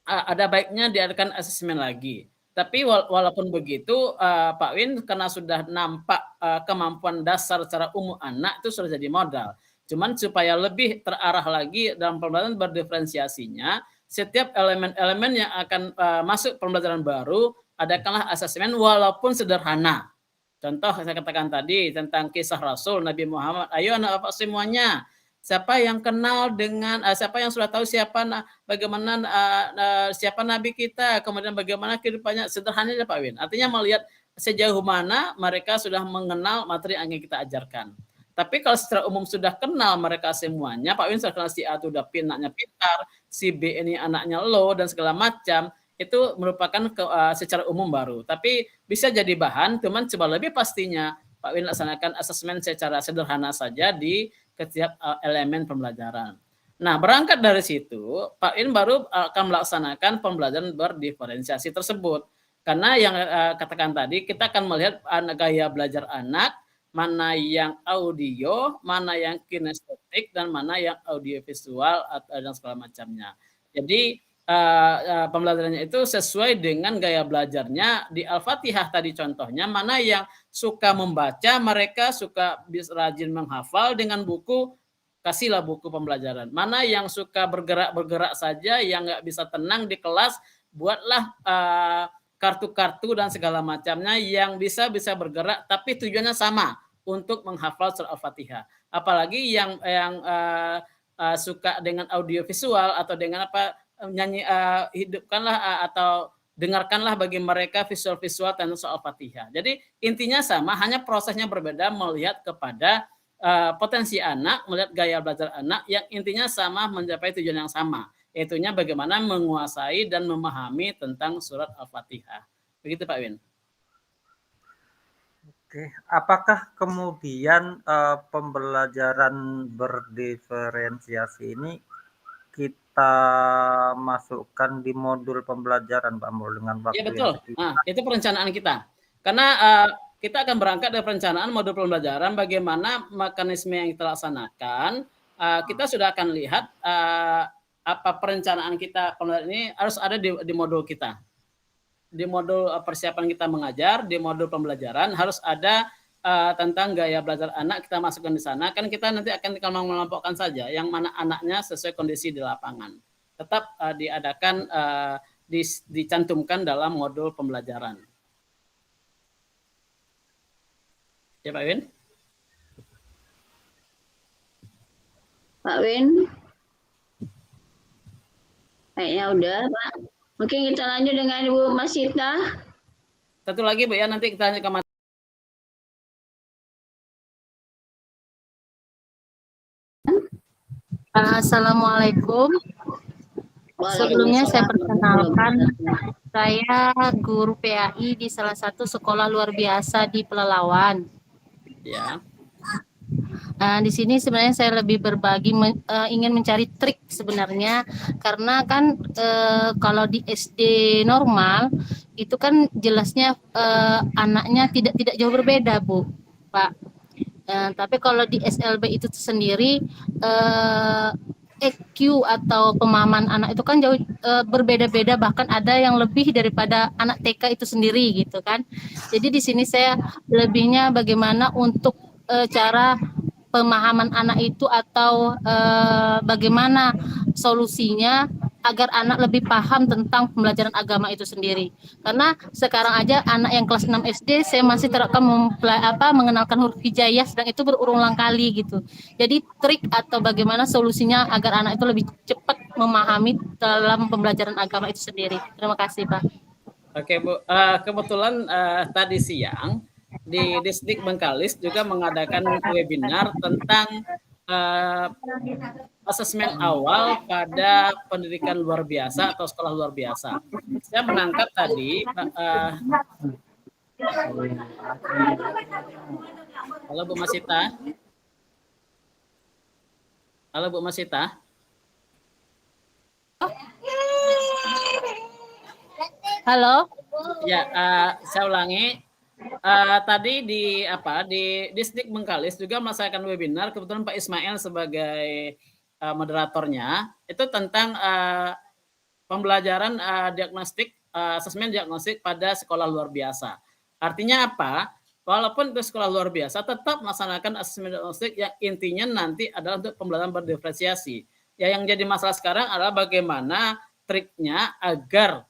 ada baiknya diadakan asesmen lagi. Tapi walaupun begitu, Pak Win karena sudah nampak kemampuan dasar secara umum anak itu sudah jadi modal. Cuman supaya lebih terarah lagi dalam pembelajaran berdiferensiasinya, setiap elemen-elemen yang akan masuk pembelajaran baru, adakanlah asesmen walaupun sederhana. Contoh saya katakan tadi tentang kisah Rasul Nabi Muhammad. Ayo anak bapak semuanya, siapa yang kenal dengan siapa yang sudah tahu siapa bagaimana siapa Nabi kita, kemudian bagaimana kehidupannya, sederhana ya Pak Win. Artinya melihat sejauh mana mereka sudah mengenal materi yang ingin kita ajarkan. Tapi kalau secara umum sudah kenal mereka semuanya, Pak Win sudah kenal si A itu udah anaknya pintar, si B ini anaknya low dan segala macam, itu merupakan secara umum baru. Tapi bisa jadi bahan, cuman coba lebih pastinya Pak Win laksanakan asesmen secara sederhana saja di setiap elemen pembelajaran. Nah, berangkat dari situ, Pak Win baru akan melaksanakan pembelajaran berdiferensiasi tersebut. Karena yang katakan tadi, kita akan melihat gaya belajar anak, mana yang audio, mana yang kinestetik, dan mana yang audiovisual dan segala macamnya. Jadi pembelajarannya itu sesuai dengan gaya belajarnya. Di Al-Fatihah tadi contohnya, mana yang suka membaca, mereka suka rajin menghafal dengan buku, kasihlah buku pembelajaran. Mana yang suka bergerak-bergerak saja, yang nggak bisa tenang di kelas, buatlah kartu-kartu dan segala macamnya yang bisa bergerak, tapi tujuannya sama, untuk menghafal surah Al-Fatihah. Apalagi yang suka dengan audiovisual atau dengan nyanyi, hidupkanlah atau dengarkanlah bagi mereka visual-visual tentang soal Fatihah. Jadi intinya sama, hanya prosesnya berbeda melihat kepada potensi anak, melihat gaya belajar anak yang intinya sama, mencapai tujuan yang sama, yaitunya bagaimana menguasai dan memahami tentang surat Al-Fatihah. Begitu Pak Win. Oke, apakah kemudian pembelajaran berdiferensiasi ini kita masukkan di modul pembelajaran Pak Mul dengan waktu? Ya betul. Nah, itu perencanaan kita. Karena kita akan berangkat dari perencanaan modul pembelajaran, bagaimana mekanisme yang kita laksanakan. Kita sudah akan lihat apa perencanaan kita ini harus ada di modul kita. Di modul persiapan kita mengajar, di modul pembelajaran harus ada tentang gaya belajar anak, kita masukkan di sana. Kan kita nanti akan mengelompokkan saja yang mana anaknya sesuai kondisi di lapangan. Tetap diadakan, dicantumkan dalam modul pembelajaran. Ya Pak Win? Pak Win? Kayaknya udah Pak. Mungkin kita lanjut dengan Ibu Masita. Satu lagi Bu ya, nanti kita tanya ke Mas. Assalamualaikum. Sebelumnya saya perkenalkan, saya guru PAI di salah satu sekolah luar biasa di Pelalawan. Ya. Nah, di sini sebenarnya saya lebih berbagi ingin mencari trik sebenarnya, karena kan kalau di SD normal itu kan jelasnya anaknya tidak jauh berbeda Bu, Pak. Tapi kalau di SLB itu sendiri EQ atau pemahaman anak itu kan jauh berbeda-beda, bahkan ada yang lebih daripada anak TK itu sendiri gitu kan. Jadi di sini saya lebihnya bagaimana untuk cara pemahaman anak itu atau bagaimana solusinya agar anak lebih paham tentang pembelajaran agama itu sendiri. Karena sekarang aja anak yang kelas 6 SD saya masih terekam mengenalkan huruf hijaiyah, sedang itu berulang kali gitu. Jadi trik atau bagaimana solusinya agar anak itu lebih cepat memahami dalam pembelajaran agama itu sendiri. Terima kasih, Pak. Oke, Bu. Kebetulan tadi siang di Distrik Bengkalis juga mengadakan webinar tentang asesmen awal pada pendidikan luar biasa atau sekolah luar biasa. Saya menangkap tadi, halo Bu Masita. Halo Bu Masita. Halo. Ya, saya ulangi. Tadi di Distrik Bengkalis juga melaksanakan webinar, kebetulan Pak Ismail sebagai moderatornya, itu tentang pembelajaran diagnostik, asesmen diagnostik pada sekolah luar biasa. Artinya apa? Walaupun itu sekolah luar biasa, tetap melaksanakan asesmen diagnostik yang intinya nanti adalah untuk pembelajaran berdiferensiasi. Ya, yang jadi masalah sekarang adalah bagaimana triknya agar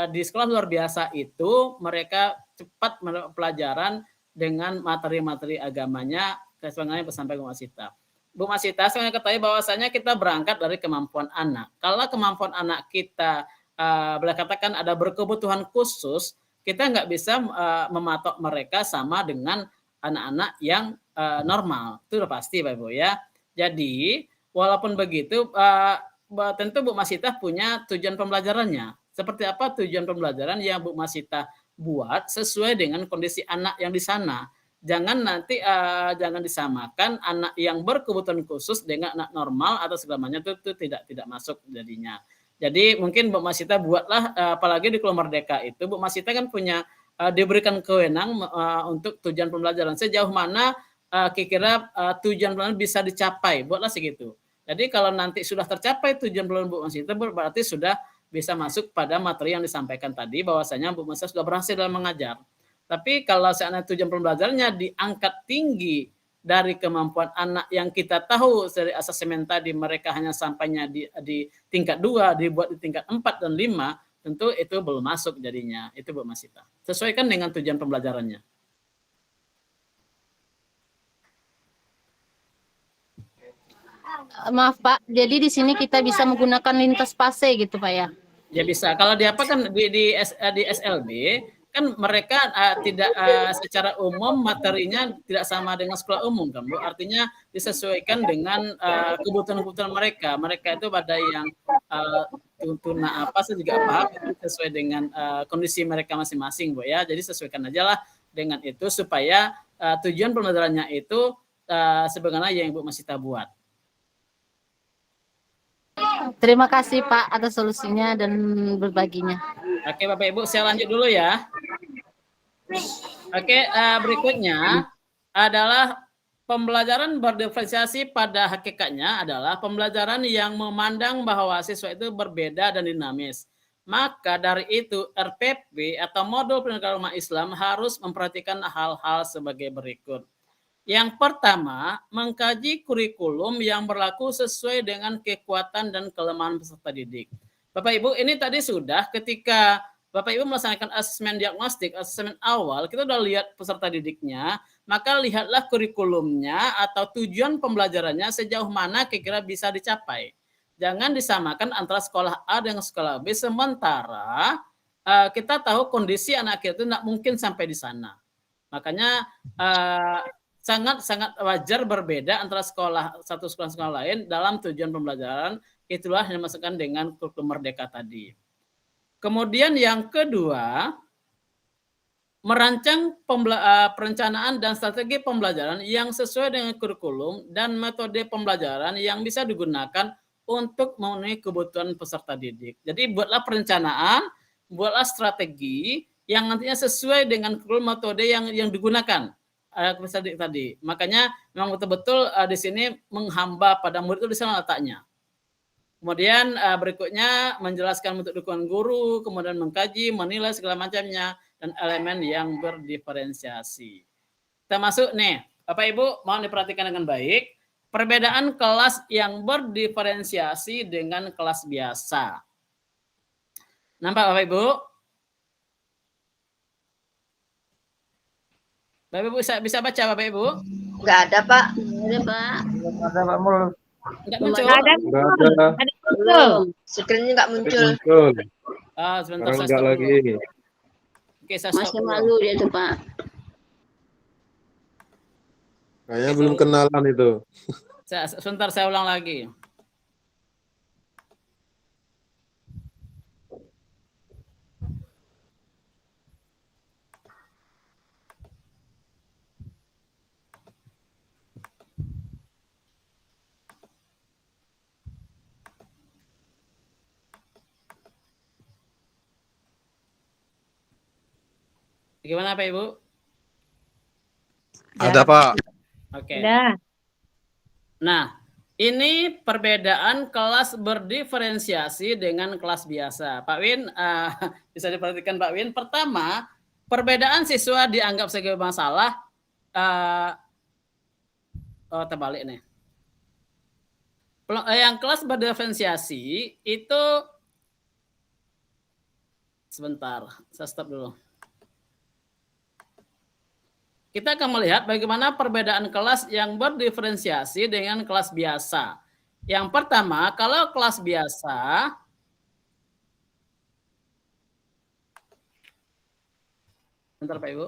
di sekolah luar biasa itu mereka cepat mendapat pelajaran dengan materi-materi agamanya, sebagaimana yang disampaikan Bu Masita. Bu Masita, saya ketahui bahwasanya kita berangkat dari kemampuan anak. Kalau kemampuan anak kita boleh katakan ada berkebutuhan khusus, kita nggak bisa mematok mereka sama dengan anak-anak yang normal. Itu udah pasti, Pak Ibu ya. Jadi, walaupun begitu, tentu Bu Masita punya tujuan pembelajarannya. Seperti apa tujuan pembelajaran yang Bu Masita buat sesuai dengan kondisi anak yang di sana. Jangan nanti jangan disamakan anak yang berkebutuhan khusus dengan anak normal atau segalanya, itu tidak masuk jadinya. Jadi mungkin Bu Masita buatlah, apalagi di Keluar Merdeka itu Bu Masita kan punya diberikan kewenang untuk tujuan pembelajaran. Sejauh mana kira-kira tujuan pembelajaran bisa dicapai, buatlah segitu. Jadi kalau nanti sudah tercapai tujuan pembelajaran Bu Masita, berarti sudah bisa masuk pada materi yang disampaikan tadi, bahwasanya Bu Masita sudah berhasil dalam mengajar. Tapi kalau seandainya tujuan pembelajarannya diangkat tinggi dari kemampuan anak yang kita tahu dari asesmen tadi, mereka hanya sampainya di tingkat 2, dibuat di tingkat 4 dan 5, tentu itu belum masuk jadinya. Itu Bu Masita. Sesuaikan dengan tujuan pembelajarannya. Maaf Pak, jadi di sini kita bisa menggunakan lintas fase gitu Pak ya? Ya bisa. Kalau di apa kan di SLB kan mereka tidak secara umum materinya tidak sama dengan sekolah umum kan Bu. Artinya disesuaikan dengan kebutuhan-kebutuhan mereka. Mereka itu pada yang tuntunan apa saya juga paham sesuai dengan kondisi mereka masing-masing Bu ya. Jadi sesuaikan aja lah dengan itu supaya tujuan pembelajarannya itu sebagaimana yang Ibu Masita buat. Terima kasih Pak atas solusinya dan berbaginya. Oke Bapak Ibu, saya lanjut dulu ya. Oke, berikutnya adalah pembelajaran berdiferensiasi pada hakikatnya adalah pembelajaran yang memandang bahwa siswa itu berbeda dan dinamis. Maka dari itu RPP atau modul pendidikan agama Islam harus memperhatikan hal-hal sebagai berikut. Yang pertama, mengkaji kurikulum yang berlaku sesuai dengan kekuatan dan kelemahan peserta didik. Bapak Ibu, ini tadi sudah ketika Bapak Ibu melaksanakan asesmen diagnostik, asesmen awal, kita sudah lihat peserta didiknya, maka lihatlah kurikulumnya atau tujuan pembelajarannya sejauh mana kira-kira bisa dicapai. Jangan disamakan antara sekolah A dengan sekolah B, sementara kita tahu kondisi anak kita itu tidak mungkin sampai di sana. Makanya sangat wajar berbeda antara satu sekolah lain dalam tujuan pembelajaran. Itulah yang dimaksudkan dengan kurikulum merdeka tadi. Kemudian yang kedua, merancang perencanaan dan strategi pembelajaran yang sesuai dengan kurikulum dan metode pembelajaran yang bisa digunakan untuk memenuhi kebutuhan peserta didik. Jadi buatlah perencanaan, buatlah strategi yang nantinya sesuai dengan kurikulum metode yang digunakan. tadi. Makanya memang betul-betul di sini menghamba pada murid itu di sana letaknya. Kemudian berikutnya menjelaskan bentuk dukungan guru, kemudian mengkaji, menilai segala macamnya, dan elemen yang berdiferensiasi. Kita masuk nih, Bapak Ibu mohon diperhatikan dengan baik. Perbedaan kelas yang berdiferensiasi dengan kelas biasa. Nampak Bapak Ibu? Bapak Ibu bisa baca Bapak Ibu? Nggak ada, Pak. Ada Pak. Ada Pak Mul. Enggak muncul? Nggak ada. Nggak ada. Belum. Screen-nya nggak muncul. Muncul. Sebentar Sekarang saya enggak stop lagi. dulu. Oke, saya stop Masih dulu. malu dia tuh Pak. Kayaknya belum kenalan itu. Sebentar saya ulang lagi. Gimana Pak Ibu? Ada Pak. Oke. Udah. Nah, ini perbedaan kelas berdiferensiasi dengan kelas biasa. Pak Win, bisa diperhatikan Pak Win. Pertama, perbedaan siswa dianggap sebagai masalah. Terbalik nih. Yang kelas berdiferensiasi itu, sebentar, saya stop dulu. Kita akan melihat bagaimana perbedaan kelas yang berdiferensiasi dengan kelas biasa. Yang pertama, kalau kelas biasa, bentar Pak Ibu.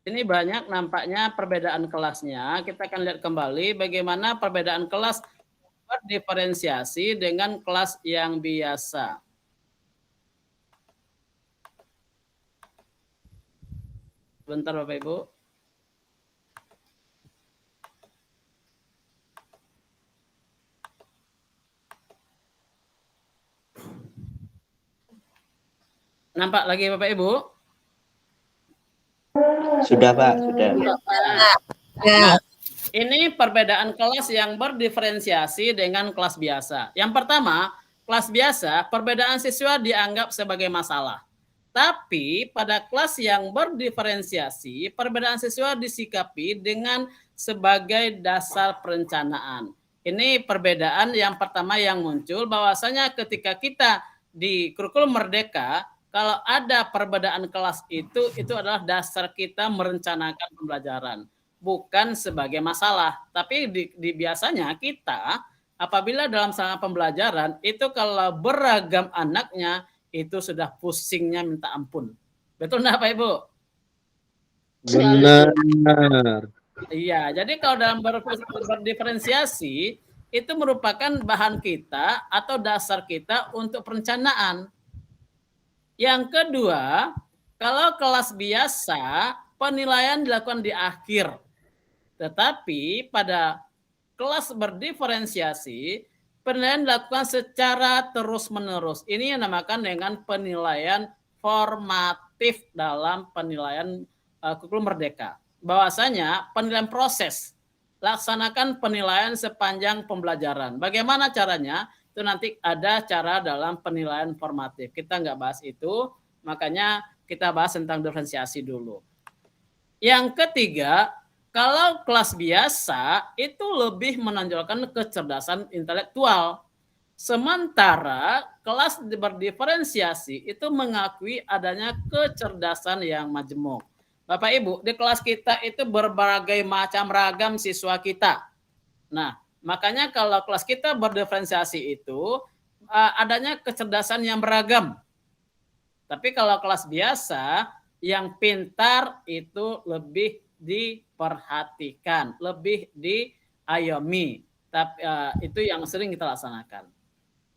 Ini banyak nampaknya perbedaan kelasnya. Kita akan lihat kembali bagaimana perbedaan kelas berdiferensiasi dengan kelas yang biasa. Bentar Bapak Ibu. Nampak lagi Bapak Ibu? Sudah Pak, sudah. Ya. Ini perbedaan kelas yang berdiferensiasi dengan kelas biasa. Yang pertama, kelas biasa, perbedaan siswa dianggap sebagai masalah. Tapi pada kelas yang berdiferensiasi, perbedaan siswa disikapi dengan sebagai dasar perencanaan. Ini perbedaan yang pertama yang muncul, bahwasanya ketika kita di kurikulum Merdeka, kalau ada perbedaan kelas itu adalah dasar kita merencanakan pembelajaran, bukan sebagai masalah. Tapi di biasanya kita apabila dalam sana pembelajaran itu kalau beragam anaknya itu sudah pusingnya minta ampun. Betul enggak Pak Ibu? Benar. Iya, jadi kalau dalam berdiferensiasi itu merupakan bahan kita atau dasar kita untuk perencanaan. Yang kedua, kalau kelas biasa, penilaian dilakukan di akhir. Tetapi pada kelas berdiferensiasi, penilaian dilakukan secara terus-menerus. Ini yang dinamakan dengan penilaian formatif dalam penilaian kurikulum Merdeka. Bahwasanya penilaian proses, laksanakan penilaian sepanjang pembelajaran. Bagaimana caranya? Itu nanti ada cara dalam penilaian formatif. Kita nggak bahas itu, makanya kita bahas tentang diferensiasi dulu. Yang ketiga, kalau kelas biasa itu lebih menonjolkan kecerdasan intelektual. Sementara kelas berdiferensiasi itu mengakui adanya kecerdasan yang majemuk. Bapak Ibu, di kelas kita itu berbagai macam ragam siswa kita. Nah, makanya kalau kelas kita berdiferensiasi itu adanya kecerdasan yang beragam. Tapi kalau kelas biasa yang pintar itu lebih diperhatikan, lebih diayomi. Tapi itu yang sering kita laksanakan.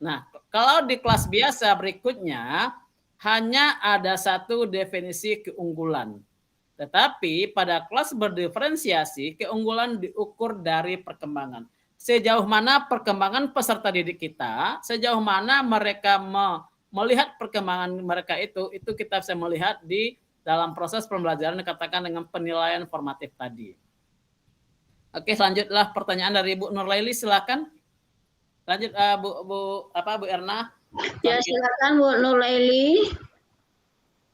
Nah, kalau di kelas biasa berikutnya hanya ada satu definisi keunggulan. Tetapi pada kelas berdiferensiasi, keunggulan diukur dari perkembangan. Sejauh mana perkembangan peserta didik kita, sejauh mana mereka melihat perkembangan mereka itu kita bisa melihat di dalam proses pembelajaran dikatakan dengan penilaian formatif tadi. Oke, selanjutlah pertanyaan dari Bu Nurlaili, silakan. Lanjut Bu Erna. Ya, silakan Bu Nurlaili.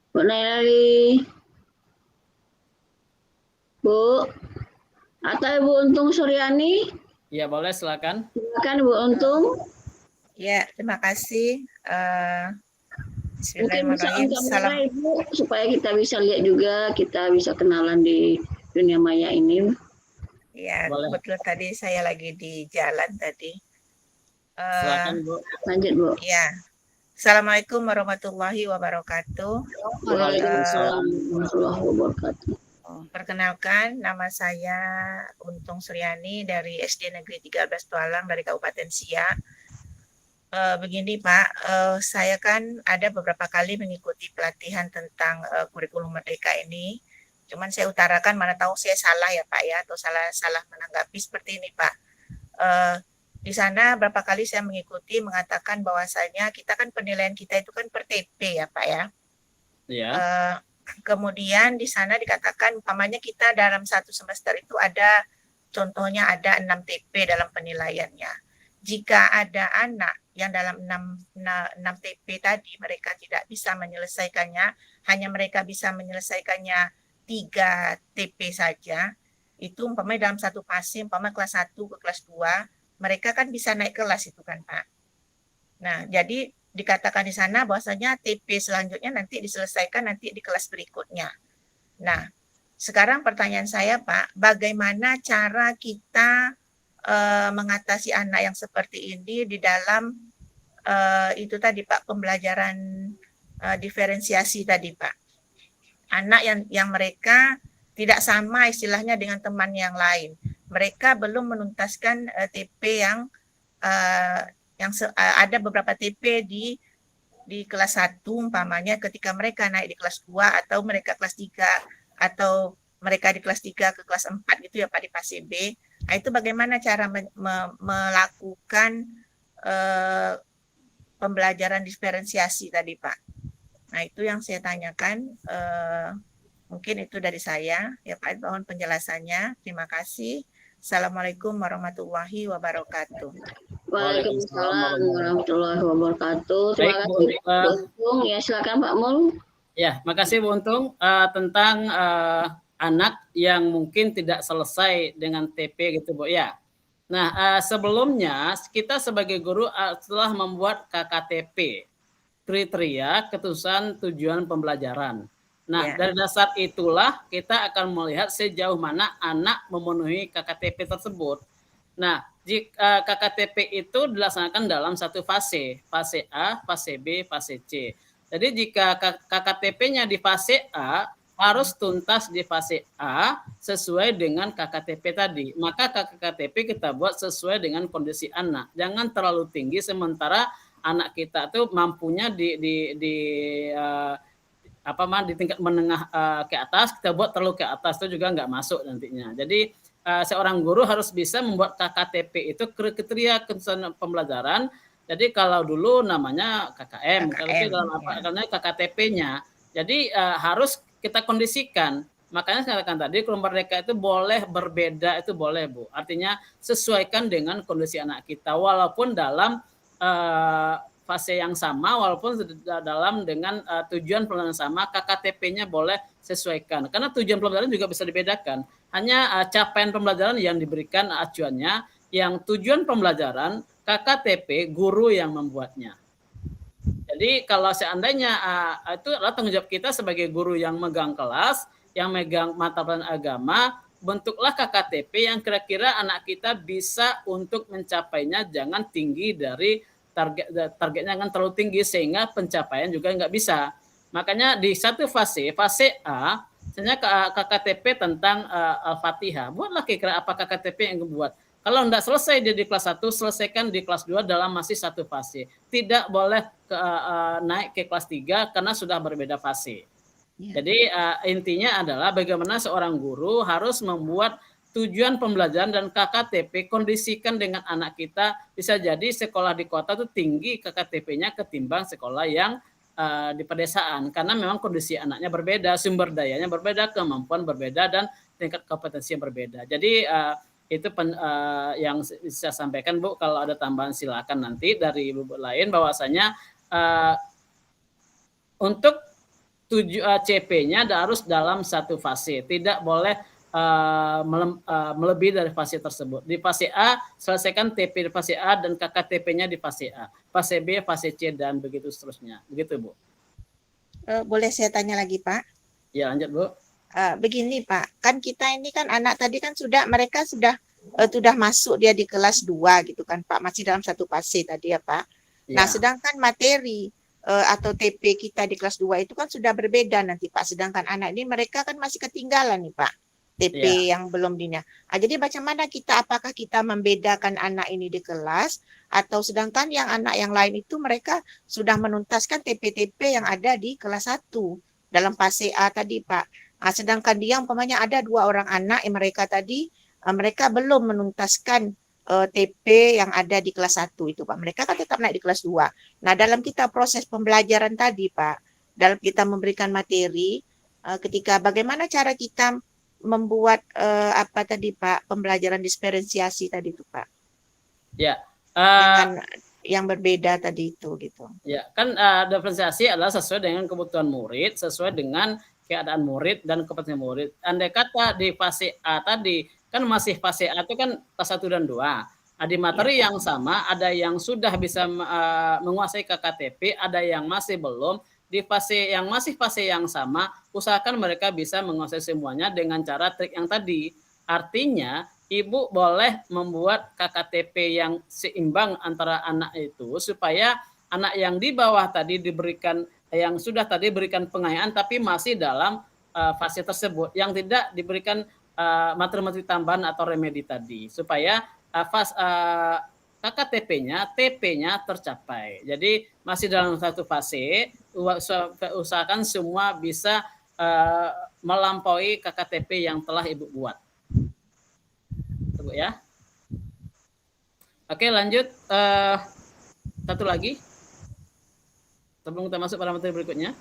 Bu Nurlaili. Bu, atau Ibu Untung Suryani? Ya, boleh, silakan. Silakan Ibu Untung. Ya, terima kasih. Mungkin bisa Bismillahirrahmanirrahim. Ibu, supaya kita bisa lihat juga, kita bisa kenalan di dunia maya ini. Ya, Boleh. kebetulan tadi saya lagi di jalan tadi. Silakan, Bu. Lanjut, Bu. Ya. Assalamualaikum warahmatullahi wabarakatuh. Waalaikumsalam warahmatullahi wabarakatuh. Perkenalkan, nama saya Untung Suryani dari SD Negeri 13 Tualang dari Kabupaten Siak. Begini Pak, saya kan ada beberapa kali mengikuti pelatihan tentang kurikulum merdeka ini. Cuman saya utarakan, mana tahu saya salah ya Pak ya, atau salah menanggapi seperti ini Pak. Di sana berapa kali saya mengikuti mengatakan bahwasanya kita kan penilaian kita itu kan per TP ya Pak ya. Ya. Kemudian di sana dikatakan umpamanya kita dalam satu semester itu ada contohnya ada 6 TP dalam penilaiannya. Jika ada anak yang dalam 6 TP tadi mereka tidak bisa menyelesaikannya, hanya mereka bisa menyelesaikannya 3 TP saja, itu umpamanya dalam satu fase, umpamanya kelas 1 ke kelas 2, mereka kan bisa naik kelas itu kan Pak. Nah, jadi dikatakan di sana bahwasanya TP selanjutnya nanti diselesaikan nanti di kelas berikutnya. Nah, sekarang pertanyaan saya Pak, bagaimana cara kita mengatasi anak yang seperti ini di dalam itu tadi Pak, pembelajaran diferensiasi tadi Pak. Anak yang mereka tidak sama istilahnya dengan teman yang lain. Mereka belum menuntaskan TP yang ada beberapa TP di kelas 1 umpamanya ketika mereka naik di kelas 2 atau mereka kelas 3 atau mereka di kelas 3 ke kelas 4 gitu ya Pak di fase B. Nah, itu bagaimana cara melakukan pembelajaran diferensiasi tadi Pak. Nah, itu yang saya tanyakan. Mungkin itu dari saya ya Pak, mohon penjelasannya. Terima kasih. Assalamualaikum warahmatullahi wabarakatuh. Waalaikumsalam warahmatullahi wabarakatuh. Terima kasih Bu Untung. Ya, silakan Pak Mul. Ya, makasih Bu Untung tentang anak yang mungkin tidak selesai dengan TP gitu Bu ya. Nah, sebelumnya kita sebagai guru telah membuat KKTP, kriteria keputusan tujuan pembelajaran. Nah, dari dasar itulah kita akan melihat sejauh mana anak memenuhi KKTP tersebut. Nah, jika KKTP itu dilaksanakan dalam satu fase A, fase B, fase C. Jadi jika KKTP-nya di fase A harus tuntas di fase A sesuai dengan KKTP tadi. Maka KKTP kita buat sesuai dengan kondisi anak. Jangan terlalu tinggi sementara anak kita tuh mampunya di tingkat menengah ke atas, kita buat terlalu ke atas itu juga nggak masuk nantinya. Jadi seorang guru harus bisa membuat KKTP itu kriteria keputusan pembelajaran. Jadi kalau dulu namanya KKM. Kalau itu dalam karena KKTP-nya. Jadi harus kita kondisikan. Makanya saya katakan tadi kurikulum merdeka itu boleh berbeda, itu boleh Bu. Artinya sesuaikan dengan kondisi anak kita walaupun dalam fase yang sama, walaupun dalam dengan tujuan pembelajaran sama, KKTP-nya boleh sesuaikan. Karena tujuan pembelajaran juga bisa dibedakan. Hanya capaian pembelajaran yang diberikan acuannya, yang tujuan pembelajaran KKTP guru yang membuatnya. Jadi kalau seandainya itu adalah tanggung jawab kita sebagai guru yang megang kelas, yang megang mata pelajaran agama, bentuklah KKTP yang kira-kira anak kita bisa untuk mencapainya, jangan tinggi dari targetnya jangan terlalu tinggi sehingga pencapaian juga nggak bisa. Makanya di satu fase A, misalnya KKTP tentang Al-Fatihah, buatlah kira-kira apa KKTP yang dibuat. Kalau tidak selesai di kelas 1, selesaikan di kelas 2 dalam masih satu fase. Tidak boleh naik ke kelas 3 karena sudah berbeda fase. Ya. Jadi intinya adalah bagaimana seorang guru harus membuat tujuan pembelajaran dan KKTP kondisikan dengan anak kita. Bisa jadi sekolah di kota itu tinggi KKTP-nya ketimbang sekolah yang di pedesaan, karena memang kondisi anaknya berbeda, sumber dayanya berbeda, kemampuan berbeda, dan tingkat kompetensi yang berbeda. Jadi itu yang bisa sampaikan Bu. Kalau ada tambahan silakan nanti dari Ibu lain, bahwasanya untuk CP-nya harus dalam satu fase, tidak boleh melebihi dari fase tersebut. Di fase A selesaikan TP di fase A dan KKTP-nya di fase A, fase B, fase C, dan begitu seterusnya. Begitu Bu. Boleh saya tanya lagi Pak? Ya lanjut Bu. Begini Pak, kan kita ini kan anak tadi kan mereka sudah masuk dia di kelas 2 gitu kan Pak, masih dalam satu fase tadi ya Pak. Nah, sedangkan materi atau TP kita di kelas 2 itu kan sudah berbeda nanti Pak. Sedangkan anak ini mereka kan masih ketinggalan nih Pak, TP yang belum dinya. Jadi macam mana apakah kita membedakan anak ini di kelas, atau sedangkan yang anak yang lain itu mereka sudah menuntaskan TP-TP yang ada di kelas 1 dalam fase A tadi Pak. Nah, sedangkan dia umpamanya ada 2 orang anak yang mereka tadi mereka belum menuntaskan TP yang ada di kelas 1 itu Pak. Mereka kan tetap naik di kelas 2. Nah, dalam kita proses pembelajaran tadi Pak, dalam kita memberikan materi, ketika bagaimana cara kita membuat apa tadi Pak, pembelajaran diferensiasi tadi itu Pak. Ya. Dengan yang berbeda tadi itu gitu. Ya, kan diferensiasi adalah sesuai dengan kebutuhan murid, sesuai dengan keadaan murid dan kompetensi murid. Andai kata di fase A tadi, kan masih fase A itu kan kelas 1 dan 2. Di materi yang sama, ada yang sudah bisa menguasai KKTP, ada yang masih belum. Di fase yang masih fase yang sama, usahakan mereka bisa menguasai semuanya dengan cara trik yang tadi. Artinya, Ibu boleh membuat KKTP yang seimbang antara anak itu, supaya anak yang di bawah tadi diberikan, yang sudah tadi berikan pengayaan tapi masih dalam fase tersebut, yang tidak diberikan materi-materi tambahan atau remedi tadi, supaya KKTP-nya, TP-nya tercapai. Jadi masih dalam satu fase, usahakan semua bisa melampaui KKTP yang telah Ibu buat. Tunggu ya. Oke, lanjut. Satu lagi. Sebelum kita masuk pada materi berikutnya.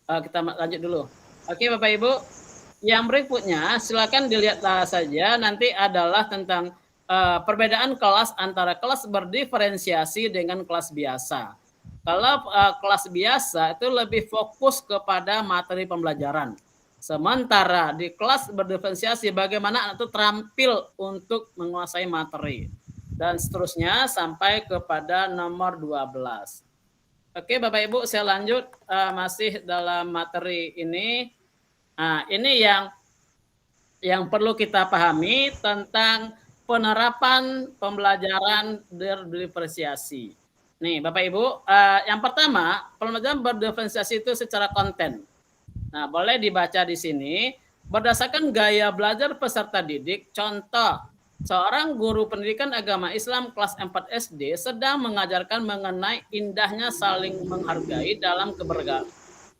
Kita lanjut dulu. Oke, Bapak Ibu. Yang berikutnya, silakan dilihatlah saja. Nanti adalah tentang perbedaan kelas antara kelas berdiferensiasi dengan kelas biasa. Kalau kelas biasa itu lebih fokus kepada materi pembelajaran. Sementara di kelas berdiferensiasi bagaimana anak itu terampil untuk menguasai materi. Dan seterusnya sampai kepada nomor 12. Oke Bapak Ibu, saya lanjut masih dalam materi ini. Nah, ini yang perlu kita pahami tentang penerapan pembelajaran berdiferensiasi. Nih Bapak Ibu, yang pertama, pembelajaran berdiferensiasi itu secara konten. Nah, boleh dibaca di sini. Berdasarkan gaya belajar peserta didik, contoh, seorang guru pendidikan agama Islam kelas 4 SD sedang mengajarkan mengenai indahnya saling menghargai dalam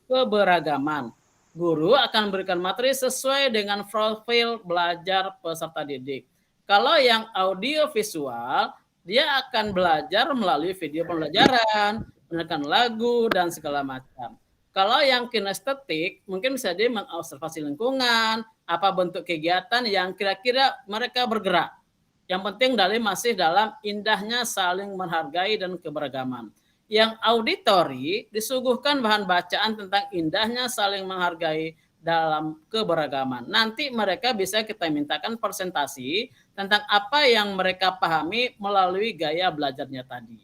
keberagaman. Guru akan memberikan materi sesuai dengan profil belajar peserta didik. Kalau yang audio visual, dia akan belajar melalui video pembelajaran, mendengarkan lagu, dan segala macam. Kalau yang kinestetik, mungkin bisa dia mengobservasi lingkungan, apa bentuk kegiatan yang kira-kira mereka bergerak. Yang penting masih dalam indahnya saling menghargai dan keberagaman. Yang auditori disuguhkan bahan bacaan tentang indahnya saling menghargai dalam keberagaman. Nanti mereka bisa kita mintakan presentasi tentang apa yang mereka pahami melalui gaya belajarnya tadi.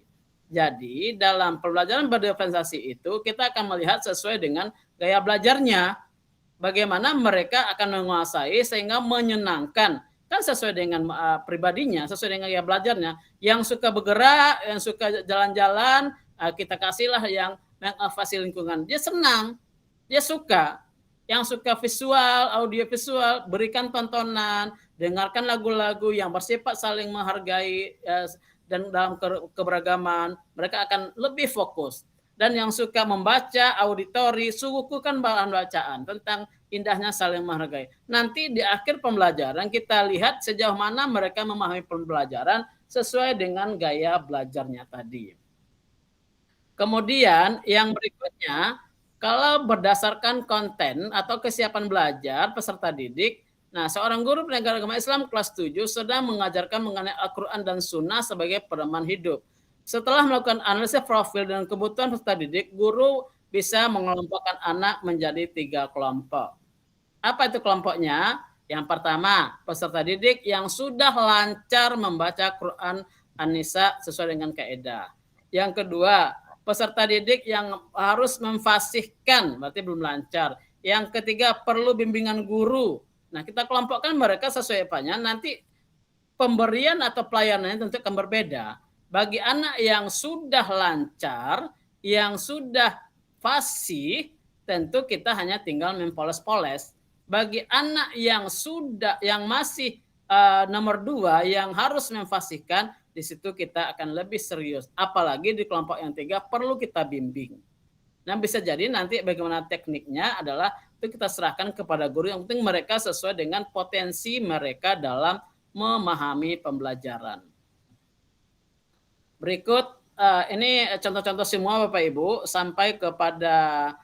Jadi dalam pembelajaran berdiferensiasi itu kita akan melihat sesuai dengan gaya belajarnya. Bagaimana mereka akan menguasai sehingga menyenangkan. Kan sesuai dengan pribadinya, sesuai dengan gaya belajarnya. Yang suka bergerak, yang suka jalan-jalan, kita kasihlah yang menginovasi lingkungan. Dia senang, dia suka. Yang suka visual, audio visual, berikan tontonan, dengarkan lagu-lagu yang bersifat saling menghargai dan dalam keberagaman, mereka akan lebih fokus. Dan yang suka membaca auditori, suguhkan bahan bacaan tentang indahnya saling menghargai. Nanti di akhir pembelajaran kita lihat sejauh mana mereka memahami pembelajaran sesuai dengan gaya belajarnya tadi. Kemudian yang berikutnya, kalau berdasarkan konten atau kesiapan belajar peserta didik, nah seorang guru pendidikan agama Islam kelas 7 sedang mengajarkan mengenai Al-Quran dan Sunnah sebagai pedoman hidup. Setelah melakukan analisis profil dan kebutuhan peserta didik, guru bisa mengelompokkan anak menjadi 3 kelompok. Apa itu kelompoknya? Yang pertama, peserta didik yang sudah lancar membaca Quran An-Nisa sesuai dengan kaidah. Yang kedua, peserta didik yang harus memfasihkan, berarti belum lancar. Yang ketiga, perlu bimbingan guru. Nah, kita kelompokkan mereka sesuai apanya, nanti pemberian atau pelayanannya tentu akan berbeda. Bagi anak yang sudah lancar, yang sudah fasih, tentu kita hanya tinggal mempoles-poles. Bagi anak yang masih nomor 2, yang harus memfasihkan, di situ kita akan lebih serius. Apalagi di kelompok yang 3 perlu kita bimbing. Nah, bisa jadi nanti bagaimana tekniknya adalah itu kita serahkan kepada guru. Yang penting mereka sesuai dengan potensi mereka dalam memahami pembelajaran. Berikut ini contoh-contoh semua Bapak Ibu sampai kepada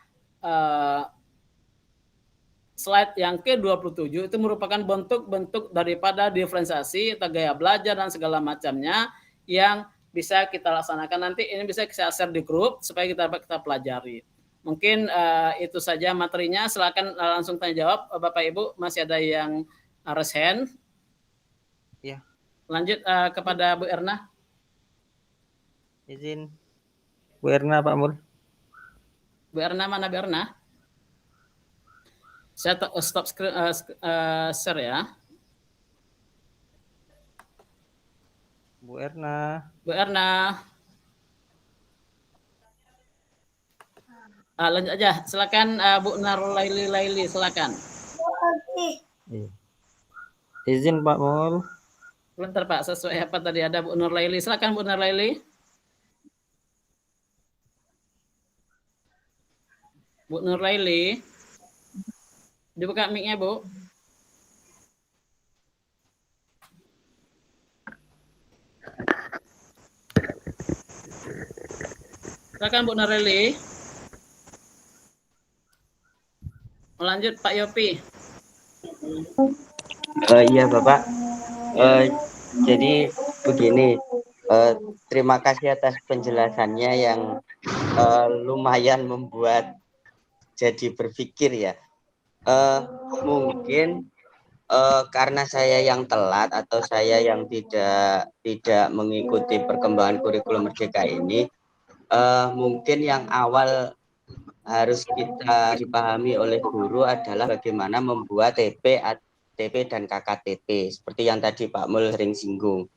slide yang ke-27 itu merupakan bentuk-bentuk daripada diferensiasi atau gaya belajar dan segala macamnya yang bisa kita laksanakan. Nanti ini bisa kita share di grup supaya kita pelajari. Mungkin itu saja materinya. Silakan langsung tanya jawab Bapak Ibu. Masih ada yang raise hand? Ya. Lanjut kepada Bu Erna. Izin. Bu Erna, Pak Mul. Bu Erna, mana Bu Erna? Saya stop screen, share ya. Bu Erna. Bu Erna. Lanjut aja. Silakan Bu Nurlaili, silakan. Izin Pak Mul. Bentar Pak, sesuai apa tadi ada Bu Nurlaili. Silakan Bu Nurlaili. Bu Nurlaili. Dibuka mic-nya, Bu. Silakan Bu Nurlaili. Lanjut Pak Yopi. Iya Bapak. Jadi begini. Terima kasih atas penjelasannya yang lumayan membuat jadi berpikir ya. Mungkin karena saya yang telat atau saya yang tidak mengikuti perkembangan kurikulum Merdeka ini, mungkin yang awal harus kita dipahami oleh guru adalah bagaimana membuat TP, ATP dan KKTP seperti yang tadi Pak Mul sering singgung.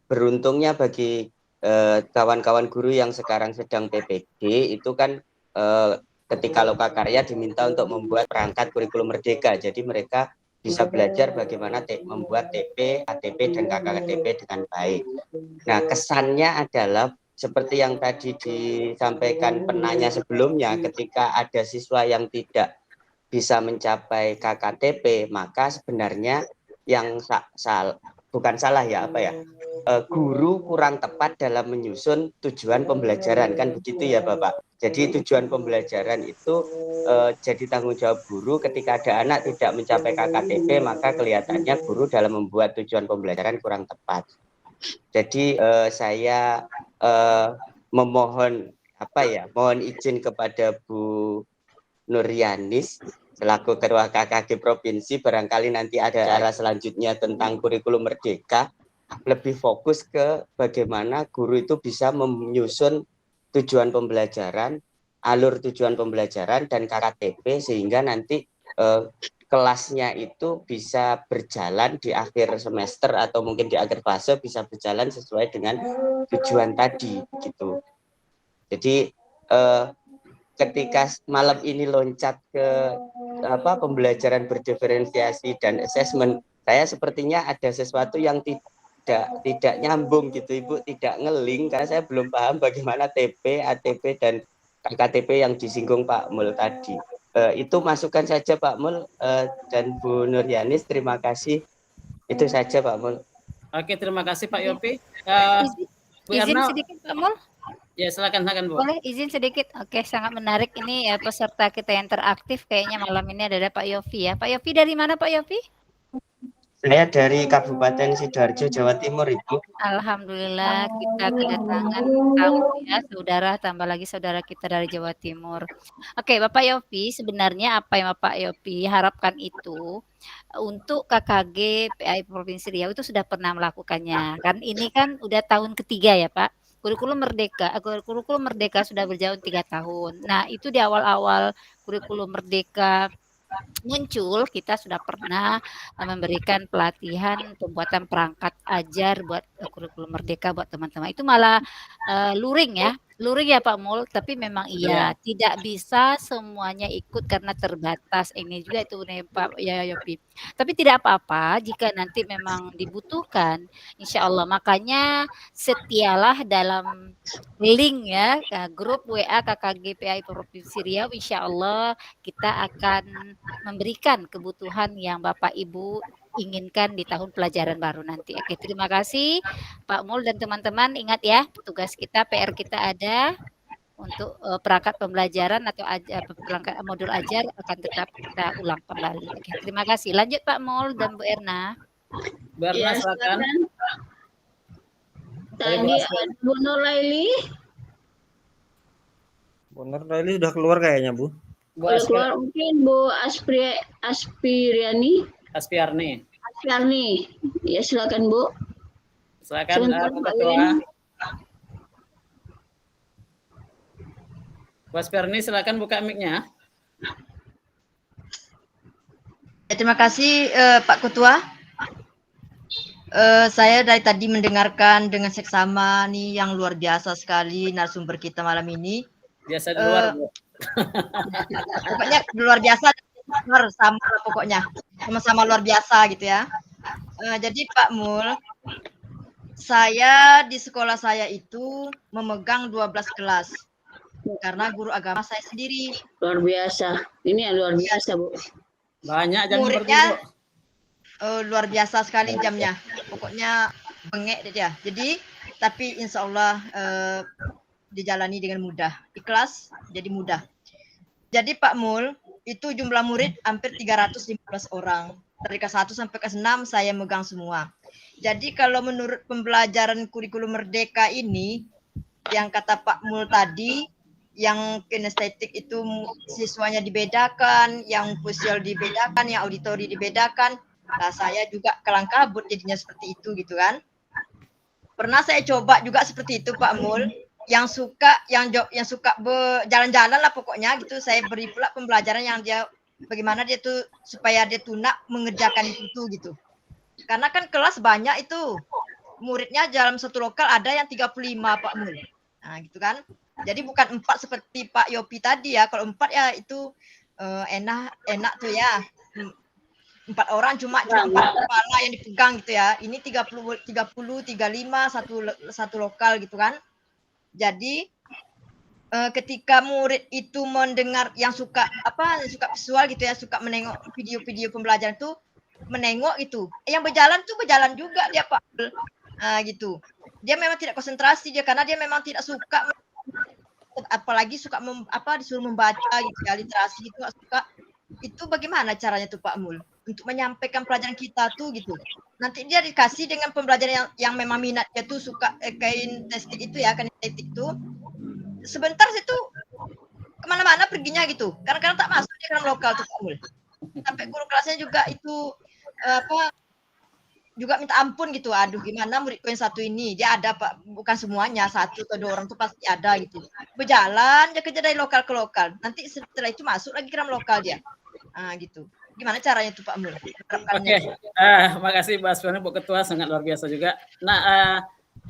Beruntungnya bagi kawan-kawan guru yang sekarang sedang PPD itu kan ketika lokakarya diminta untuk membuat perangkat kurikulum Merdeka, jadi mereka bisa belajar bagaimana membuat TP, ATP, dan KKTP dengan baik. Nah, kesannya adalah seperti yang tadi disampaikan penanya sebelumnya, ketika ada siswa yang tidak bisa mencapai KKTP, maka sebenarnya yang guru kurang tepat dalam menyusun tujuan pembelajaran, kan begitu ya Bapak. Jadi tujuan pembelajaran itu jadi tanggung jawab guru. Ketika ada anak tidak mencapai KKTP, maka kelihatannya guru dalam membuat tujuan pembelajaran kurang tepat. Jadi saya mohon izin kepada Bu Nuryanis selaku Ketua KKG Provinsi, barangkali nanti ada acara selanjutnya tentang kurikulum Merdeka, lebih fokus ke bagaimana guru itu bisa menyusun tujuan pembelajaran, alur tujuan pembelajaran, dan KKTP sehingga nanti kelasnya itu bisa berjalan di akhir semester atau mungkin di akhir fase bisa berjalan sesuai dengan tujuan tadi gitu. Jadi ketika malam ini loncat ke pembelajaran berdiferensiasi dan asesmen, saya sepertinya ada sesuatu yang tidak nyambung gitu Ibu, tidak ngeling karena saya belum paham bagaimana TP, ATP dan KKTP yang disinggung Pak Mul tadi. Itu masukan saja Pak Mul dan Bu Nuryanis, terima kasih. Itu saja Pak Mul. Oke, terima kasih Pak Yopi. Bu Izin Erna, sedikit Pak Mul. ya silakan Bu. Boleh izin sedikit? Oke, sangat menarik ini ya peserta kita yang teraktif kayaknya malam ini adalah Pak Yofi ya. Pak Yofi dari mana Pak Yofi? Saya dari Kabupaten Sidoarjo, Jawa Timur, Ibu. Alhamdulillah kita kedatangan tamu ya saudara, tambah lagi saudara kita dari Jawa Timur. Oke, Bapak Yofi, sebenarnya apa yang Bapak Yofi harapkan itu untuk KKG PAI Provinsi Riau itu sudah pernah melakukannya. Kan ini kan udah tahun ketiga ya Pak. Kurikulum Merdeka sudah berjalan 3 tahun. Nah, itu di awal-awal kurikulum Merdeka muncul, kita sudah pernah memberikan pelatihan pembuatan perangkat ajar buat kurikulum Merdeka buat teman-teman. Itu malah luring ya Pak Mul, tapi memang iya tidak bisa semuanya ikut karena terbatas. Ini juga itu Pak Yopi. Tapi tidak apa-apa jika nanti memang dibutuhkan, insya Allah. Makanya setialah dalam link ya grup WA KKG PAI Provinsi Riau, insya Allah kita akan memberikan kebutuhan yang Bapak Ibu inginkan di tahun pelajaran baru nanti. Oke, terima kasih Pak Mul dan teman-teman. Ingat ya, tugas kita, PR kita ada untuk perangkat pembelajaran atau perangkat modul ajar akan tetap kita ulang kembali. Oke, terima kasih. Lanjut Pak Mul dan Bu Erna. Bu Erna silakan. Tadi Bu Nur Laili. Bu Nur Laili udah keluar kayaknya Bu. Udah keluar mungkin Bu Aspirani. Ya silakan Bu. Silakan Bu Ketua. Bu Aspirani silakan buka mic-nya. Terima kasih Pak Ketua. Saya dari tadi mendengarkan dengan seksama nih yang luar biasa sekali narasumber kita malam ini. Biasa di luar, Bu. Pokoknya luar biasa sama pokoknya. Sama-sama luar biasa gitu ya. Jadi Pak Mul, saya di sekolah saya itu memegang 12 kelas. Karena guru agama saya sendiri. Luar biasa. Ini yang luar biasa, Bu. Banyak jam muridnya luar biasa sekali jamnya. Pokoknya bengek dia. Jadi tapi insya Allah dijalani dengan mudah. Ikhlas jadi mudah. Jadi Pak Mul, itu jumlah murid hampir 315 orang. Dari kelas 1 sampai kelas 6 saya megang semua. Jadi kalau menurut pembelajaran kurikulum Merdeka ini, yang kata Pak Mul tadi, yang kinestetik itu siswanya dibedakan, yang visual dibedakan, yang auditori dibedakan. Nah, saya juga kelang kabut jadinya seperti itu gitu kan. Pernah saya coba juga seperti itu Pak Mul, yang suka jalan-jalan lah pokoknya gitu. Saya beri pula pembelajaran yang dia bagaimana dia tuh supaya dia tunak mengerjakan itu gitu. Karena kan kelas banyak itu. Muridnya dalam satu lokal ada yang 35 Pak Mul. Nah, gitu kan. Jadi bukan 4 seperti Pak Yopi tadi ya. Kalau 4 ya itu enak tuh ya. 4 orang cuma 4 kepala yang dipegang gitu ya. Ini 35 satu lokal gitu kan. Jadi ketika murid itu mendengar yang suka visual gitu ya, suka menengok video-video pembelajaran itu menengok itu. Yang berjalan juga dia Pak. Nah, gitu. Dia memang tidak konsentrasi dia karena dia memang tidak suka, apalagi suka disuruh membaca gitu ya, literasi itu nggak suka. Itu bagaimana caranya tuh Pak Mul untuk menyampaikan pelajaran kita tuh gitu. Nanti dia dikasih dengan pembelajaran yang memang minatnya tuh suka kain testik itu ya, kain estetik itu. Sebentar situ kemana-mana perginya gitu. Kadang-kadang tak masuk di dalam lokal tuh Pak Mul. Sampai guru kelasnya juga itu juga minta ampun gitu. Aduh gimana muridku yang satu ini, dia ada Pak, bukan semuanya, 1 atau 2 orang tuh pasti ada gitu. Berjalan dia kerja dari lokal ke lokal. Nanti setelah itu masuk lagi ke dalam lokal dia. Gitu. Gimana caranya tuh Pak Mul? Oke. Makasih Mbak Asfiani, Bu Ketua, sangat luar biasa juga. Nah,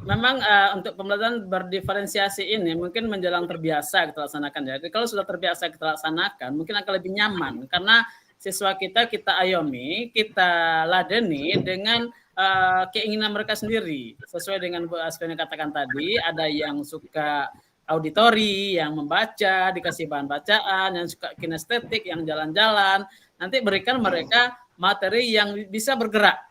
memang untuk pembelajaran berdiferensiasi ini mungkin menjelang terbiasa kita laksanakan ya. Kalau sudah terbiasa kita laksanakan, mungkin akan lebih nyaman karena siswa kita ayomi, kita ladeni dengan keinginan mereka sendiri. Sesuai dengan Bu Asfiana katakan tadi, ada yang suka auditori, yang membaca, dikasih bahan bacaan, yang suka kinestetik, yang jalan-jalan. Nanti berikan mereka materi yang bisa bergerak.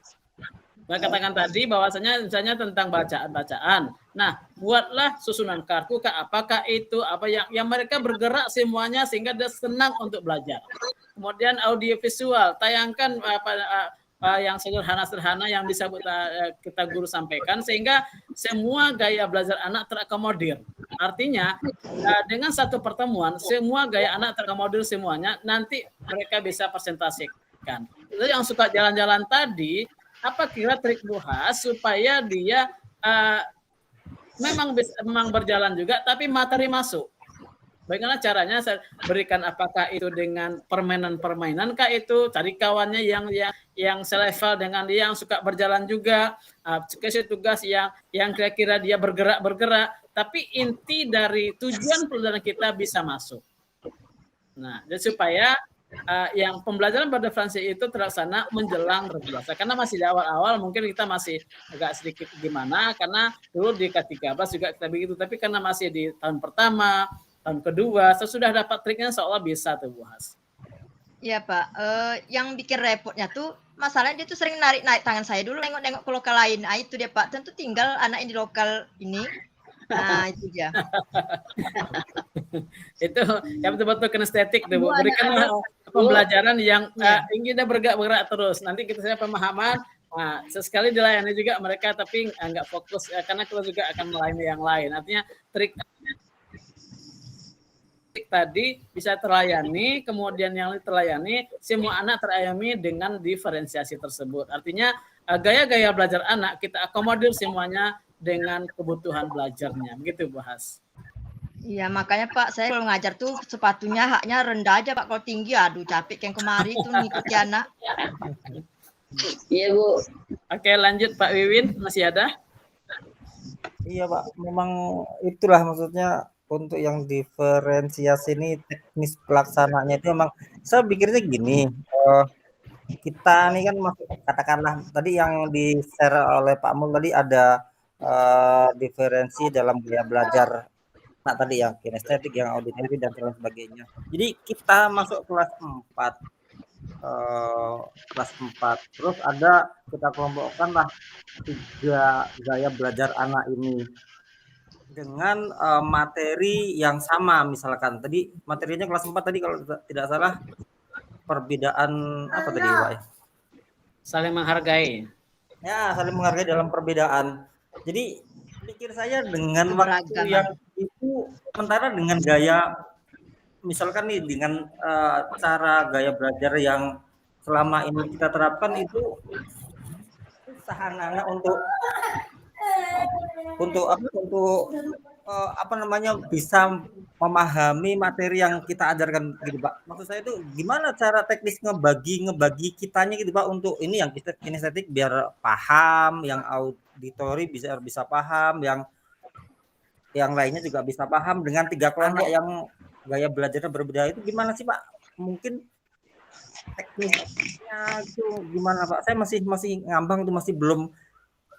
Saya katakan tadi bahwasanya misalnya tentang bacaan-bacaan. Nah, buatlah susunan kartu, apakah itu apa yang mereka bergerak semuanya sehingga dia senang untuk belajar. Kemudian audiovisual, tayangkan yang sederhana-sederhana yang bisa kita guru sampaikan sehingga semua gaya belajar anak terakomodir. Artinya dengan satu pertemuan semua gaya anak terakomodir semuanya, nanti mereka bisa presentasikan. Itu yang suka jalan-jalan tadi, apa kira trik Bu Has supaya dia memang berjalan juga tapi materi masuk. Bagaimana caranya saya berikan, apakah itu dengan permainan kah itu, cari kawannya yang selevel dengan dia, yang suka berjalan juga, kasih tugas yang kira-kira dia bergerak, tapi inti dari tujuan pelajaran kita bisa masuk. Nah, jadi supaya yang pembelajaran berdifferensi itu terlaksana menjelang berbiasa. Karena masih di awal-awal mungkin kita masih agak sedikit gimana, karena dulu di K13 juga kita begitu, tapi karena masih di tahun pertama, tahun kedua, sesudah dapat triknya seolah bisa tuh Bu Has. Iya Pak, yang bikin repotnya tuh masalahnya dia tuh sering narik tangan saya dulu, nengok-nengok ke lokal lain. Nah itu dia Pak, tentu tinggal anak yang di lokal ini. Nah itu dia. Itu yang betul-betul kinestetik tuh Bu. Berikanlah pembelajaran yang ingin dia bergerak terus. Nanti kita punya pemahaman. Nah, sesekali dilayani juga mereka, tapi nggak fokus karena kita juga akan melayani yang lain. Artinya trik tadi bisa terlayani, kemudian yang terlayani semua anak terayami dengan diferensiasi tersebut. Artinya gaya-gaya belajar anak kita akomodir semuanya dengan kebutuhan belajarnya. Begitu Bu Has. Iya, makanya Pak, saya kalau ngajar tuh sepatunya haknya rendah aja Pak. Kalau tinggi, aduh capek yang kemari tuh ngikuti anak. Iya Bu. Oke, lanjut Pak Wiwin, masih ada? Iya Pak, memang itulah maksudnya untuk yang diferensiasi ini teknis pelaksananya itu memang saya pikirnya gini, kita nih kan masuk, katakanlah tadi yang di-share oleh Pak Mul tadi ada diferensi dalam gaya belajar. Nah tadi yang kinestetik, yang auditori dan lain sebagainya. Jadi kita masuk kelas 4. Terus ada, kita kelompokkan lah 3 gaya belajar anak ini dengan materi yang sama. Misalkan tadi materinya kelas 4 tadi kalau tidak salah perbedaan apa tadi Pak ya? Saling menghargai. Ya, saling menghargai dalam perbedaan. Jadi pikir saya dengan waktu yang itu sementara dengan gaya, misalkan nih dengan cara gaya belajar yang selama ini kita terapkan itu susah anak-anak untuk bisa memahami materi yang kita ajarkan gitu Pak. Maksud saya itu gimana cara teknis ngebagi kitanya gitu Pak, untuk ini yang kinestetik biar paham, yang auditori bisa paham, yang lainnya juga bisa paham, dengan 3 kelompok yang gaya belajarnya berbeda. Itu gimana sih Pak? Mungkin teknisnya itu gimana Pak? Saya masih ngambang tuh, masih belum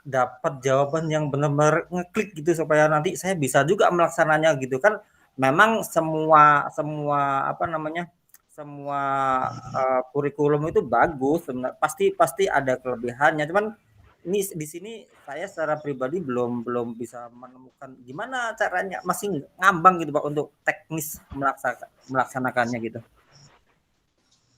dapat jawaban yang benar-benar ngeklik gitu supaya nanti saya bisa juga melaksananya gitu kan. Memang semua kurikulum itu bagus, pasti ada kelebihannya. Cuman ini di sini saya secara pribadi belum bisa menemukan gimana caranya, masih ngambang gitu Pak untuk teknis melaksanakannya gitu.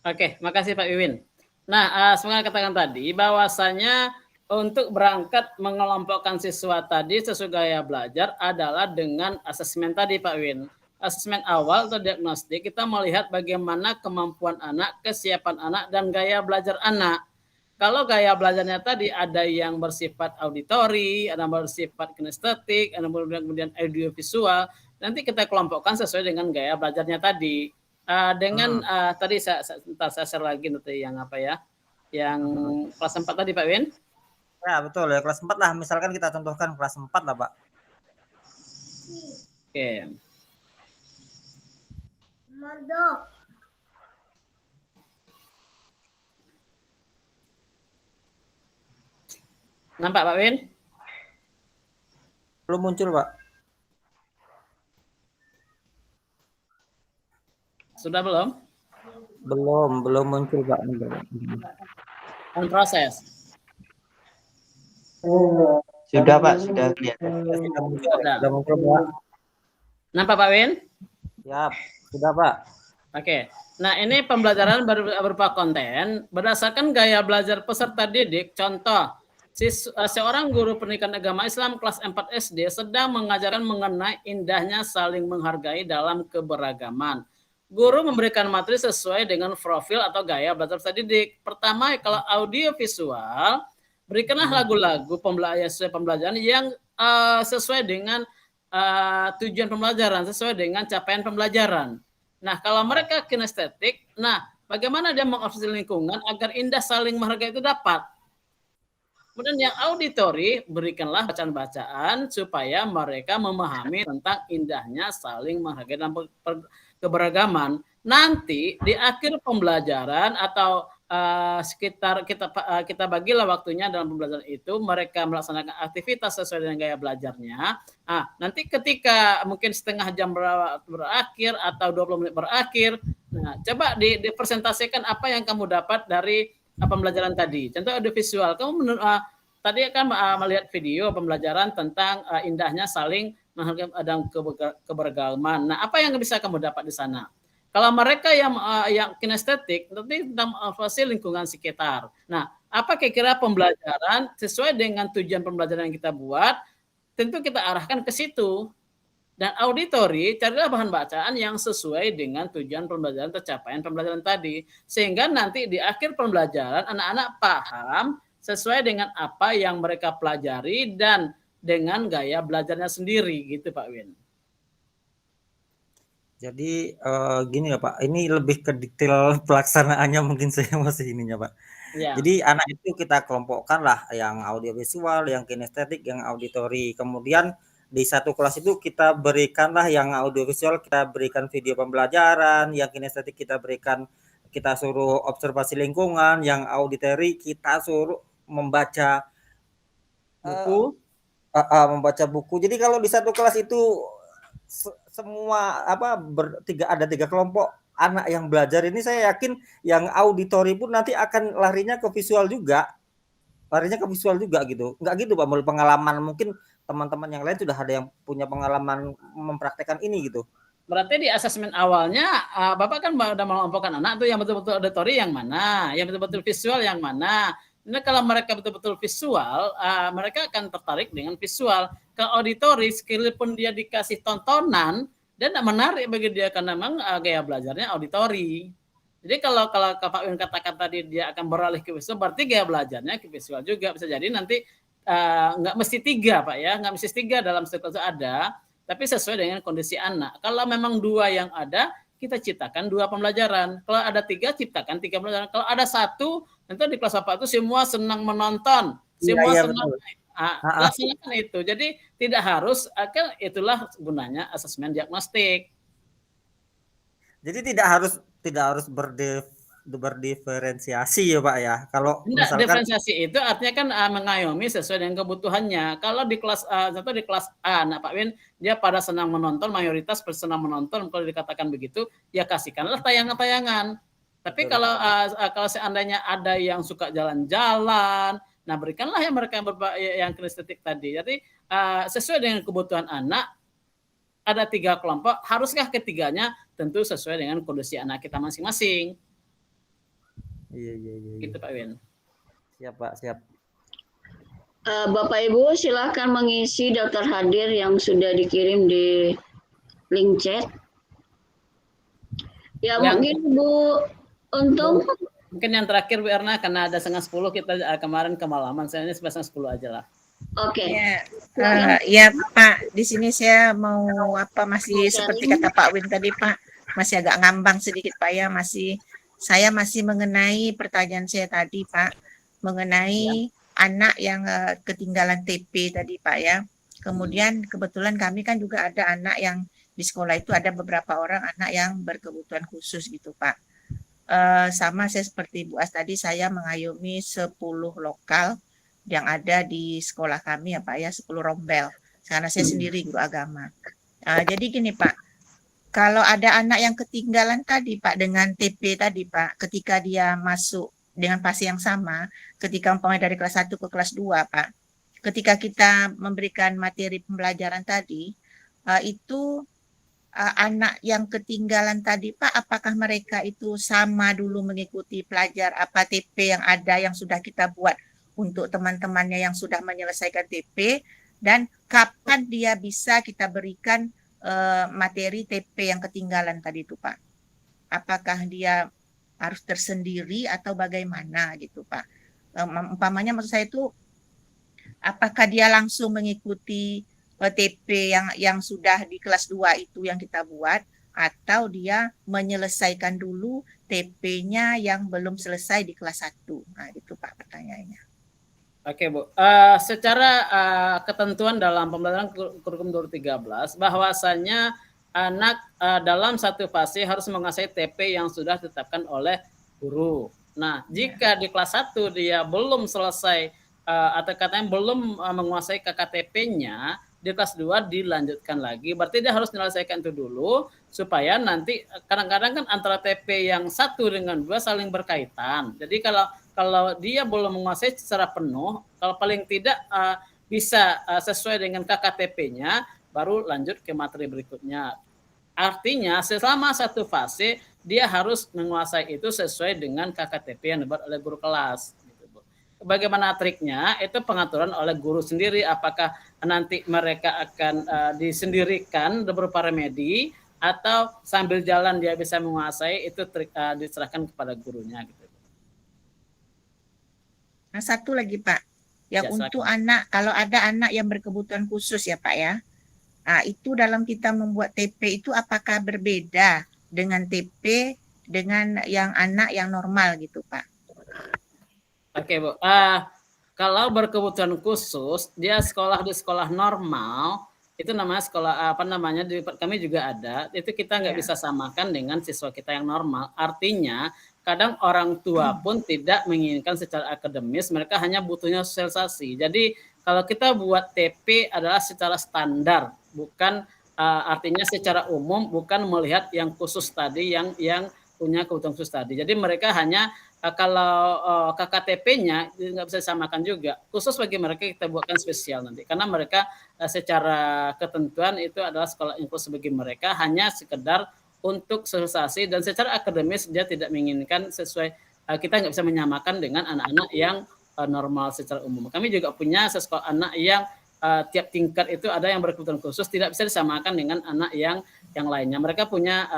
Oke, makasih Pak Wiwin. Nah, sebenarnya katakan tadi bahwasanya untuk berangkat mengelompokkan siswa tadi sesuai gaya belajar adalah dengan asesmen tadi Pak Win. Asesmen awal atau diagnostik, kita melihat bagaimana kemampuan anak, kesiapan anak, dan gaya belajar anak. Kalau gaya belajarnya tadi ada yang bersifat auditori, ada yang bersifat kinestetik, ada kemudian audiovisual, nanti kita kelompokkan sesuai dengan gaya belajarnya tadi. Tadi saya share lagi nanti yang apa ya, yang kelas 4 tadi Pak Win. Ya betul ya, kelas 4 lah, misalkan kita contohkan kelas 4 lah Pak. Oke. Nampak Pak Win? Belum muncul, Pak. Sudah belum? Belum muncul, Pak. On proses. Sudah Pak, sudah kelihatan. Sudah muncul, Sudah. sudah muncul, Pak. Nampak Pak Win? Siap, sudah, Pak. Oke. Nah, ini pembelajaran berupa konten berdasarkan gaya belajar peserta didik. Contoh, seorang guru pendidikan agama Islam kelas 4 SD sedang mengajarkan mengenai indahnya saling menghargai dalam keberagaman. Guru memberikan materi sesuai dengan profil atau gaya belajar peserta didik. Pertama, kalau audio visual, berikanlah lagu-lagu pembelajaran yang sesuai dengan tujuan pembelajaran, sesuai dengan capaian pembelajaran. Nah, kalau mereka kinestetik, nah bagaimana dia mengobservasi lingkungan agar indah saling menghargai itu dapat. Kemudian yang auditory, berikanlah bacaan-bacaan supaya mereka memahami tentang indahnya saling menghargai dalam keberagaman. Nanti di akhir pembelajaran atau sekitar kita bagilah waktunya dalam pembelajaran itu, mereka melaksanakan aktivitas sesuai dengan gaya belajarnya. Nanti ketika mungkin setengah jam berakhir atau 20 menit berakhir, nah coba dipresentasikan apa yang kamu dapat dari pembelajaran tadi. Contoh audiovisual, kamu tadi kan melihat video pembelajaran tentang indahnya saling menghargai dalam keberagaman. Nah, apa yang bisa kamu dapat di sana? Kalau mereka yang kinestetik, nanti tentang observasi lingkungan sekitar. Nah, apa kira-kira pembelajaran sesuai dengan tujuan pembelajaran yang kita buat, tentu kita arahkan ke situ. Dan auditory, carilah bahan bacaan yang sesuai dengan tujuan pembelajaran, capaian pembelajaran tadi. Sehingga nanti di akhir pembelajaran, anak-anak paham sesuai dengan apa yang mereka pelajari dan dengan gaya belajarnya sendiri, gitu Pak Win. Jadi gini ya Pak, ini lebih ke detail pelaksanaannya mungkin saya masih ininya Pak. Ya. Jadi anak itu kita kelompokkan lah yang audiovisual, yang kinestetik, yang auditory. Kemudian di satu kelas itu kita berikanlah yang audiovisual, kita berikan video pembelajaran, yang kinestetik kita suruh observasi lingkungan, yang auditory kita suruh membaca buku. Membaca buku. Jadi kalau di satu kelas itu semua ada tiga kelompok anak yang belajar ini, saya yakin yang auditori pun nanti akan larinya ke visual juga gitu. Enggak gitu Pak, pengalaman mungkin teman-teman yang lain sudah ada yang punya pengalaman mempraktekkan ini gitu. Berarti di asesmen awalnya Bapak kan sudah mengelompokkan anak tuh yang betul-betul auditori yang mana, yang betul-betul visual yang mana. Nah, kalau mereka betul-betul visual, mereka akan tertarik dengan visual. Ke auditori, sekalipun dia dikasih tontonan, dan tidak menarik bagi dia karena memang gaya belajarnya auditori. Jadi kalau Pak Win katakan tadi dia akan beralih ke visual, berarti gaya belajarnya ke visual juga. Bisa jadi nanti nggak mesti 3 Pak ya, nggak mesti 3 dalam satu kelas ada, tapi sesuai dengan kondisi anak. Kalau memang 2 yang ada, kita ciptakan 2 pembelajaran. Kalau ada 3, ciptakan 3 pembelajaran. Kalau ada 1, nanti di kelas Bapak itu semua senang menonton, semua senang laksanakan itu. Jadi tidak harus, itulah gunanya asesmen diagnostik. Jadi tidak harus berdiferensiasi ya Pak ya. Kalau misalkan diferensiasi itu artinya kan mengayomi sesuai dengan kebutuhannya. Kalau di kelas contoh di kelas A, nah Pak Win dia pada senang menonton, mayoritas senang menonton, kalau dikatakan begitu, ya kasihkanlah tayangan-tayangan. Tapi kalau seandainya ada yang suka jalan-jalan, nah berikanlah yang mereka yang kinestetik tadi. Jadi sesuai dengan kebutuhan anak, ada 3 kelompok, haruskah ketiganya? Tentu sesuai dengan kondisi anak kita masing-masing. Iya. Gitu Pak Win. Siap Pak, siap. Bapak Ibu silahkan mengisi daftar hadir yang sudah dikirim di link chat. Ya mungkin Bu Untung. Mungkin yang terakhir Bu Erna, karena ada 9:30 kita kemarin kemalaman, saya ini 9:10 aja lah. Oke. Ya Pak, di sini saya mau masih seperti kata Pak Win tadi Pak, masih agak ngambang sedikit Pak ya, saya masih mengenai pertanyaan saya tadi Pak, mengenai anak yang ketinggalan TP tadi Pak ya. Kemudian kebetulan kami kan juga ada anak yang di sekolah itu ada beberapa orang anak yang berkebutuhan khusus gitu Pak. Sama saya seperti Bu As tadi, saya mengayomi 10 lokal yang ada di sekolah kami ya Pak ya, 10 rombel. Karena saya sendiri guru agama. Jadi gini Pak, kalau ada anak yang ketinggalan tadi Pak dengan TP tadi Pak, ketika dia masuk dengan fase yang sama, ketika umpamanya dari kelas 1 ke kelas 2 Pak, ketika kita memberikan materi pembelajaran tadi, itu anak yang ketinggalan tadi Pak, apakah mereka itu sama dulu mengikuti pelajar apa TP yang ada yang sudah kita buat untuk teman-temannya yang sudah menyelesaikan TP, dan kapan dia bisa kita berikan materi TP yang ketinggalan tadi itu Pak? Apakah dia harus tersendiri atau bagaimana gitu Pak? Umpamanya maksud saya itu, apakah dia langsung mengikuti TP yang sudah di kelas 2 itu yang kita buat, atau dia menyelesaikan dulu TP-nya yang belum selesai di kelas 1? Nah, itu Pak pertanyaannya. Oke Bu, secara ketentuan dalam pembelajaran kurikulum 2013 bahwasanya anak dalam satu fase harus menguasai TP yang sudah ditetapkan oleh guru. Nah, jika di kelas 1 dia belum selesai atau katanya belum menguasai KKTP-nya, di kelas 2 dilanjutkan lagi. Berarti dia harus menyelesaikan itu dulu supaya nanti kadang-kadang kan antara TP yang 1 dengan 2 saling berkaitan. Jadi kalau dia belum menguasai secara penuh, kalau paling tidak bisa sesuai dengan KKTP-nya, baru lanjut ke materi berikutnya. Artinya selama satu fase dia harus menguasai itu sesuai dengan KKTP yang dibuat oleh guru kelas. Bagaimana triknya? Itu pengaturan oleh guru sendiri. Apakah nanti mereka akan disendirikan berupa remedi atau sambil jalan dia bisa menguasai, itu diserahkan kepada gurunya gitu. Nah, satu lagi Pak, yang untuk anak, kalau ada anak yang berkebutuhan khusus ya Pak ya, nah, itu dalam kita membuat TP itu apakah berbeda dengan TP dengan yang anak yang normal gitu Pak? Oke Bu, kalau berkebutuhan khusus dia sekolah di sekolah normal, itu namanya sekolah kami juga ada, itu kita nggak bisa samakan dengan siswa kita yang normal. Artinya kadang orang tua pun tidak menginginkan secara akademis, mereka hanya butuhnya sosialisasi. Jadi kalau kita buat TP adalah secara standar, bukan artinya secara umum, bukan melihat yang khusus tadi yang punya kebutuhan khusus tadi. Jadi mereka hanya kalau KKTP-nya nggak bisa disamakan juga. Khusus bagi mereka kita buatkan spesial nanti. Karena mereka secara ketentuan itu adalah sekolah inklusif bagi mereka, hanya sekedar untuk sosialisasi dan secara akademis dia tidak menginginkan sesuai, kita nggak bisa menyamakan dengan anak-anak yang normal secara umum. Kami juga punya sekolah anak yang tiap tingkat itu ada yang berkebutuhan khusus, tidak bisa disamakan dengan anak yang lainnya. Mereka punya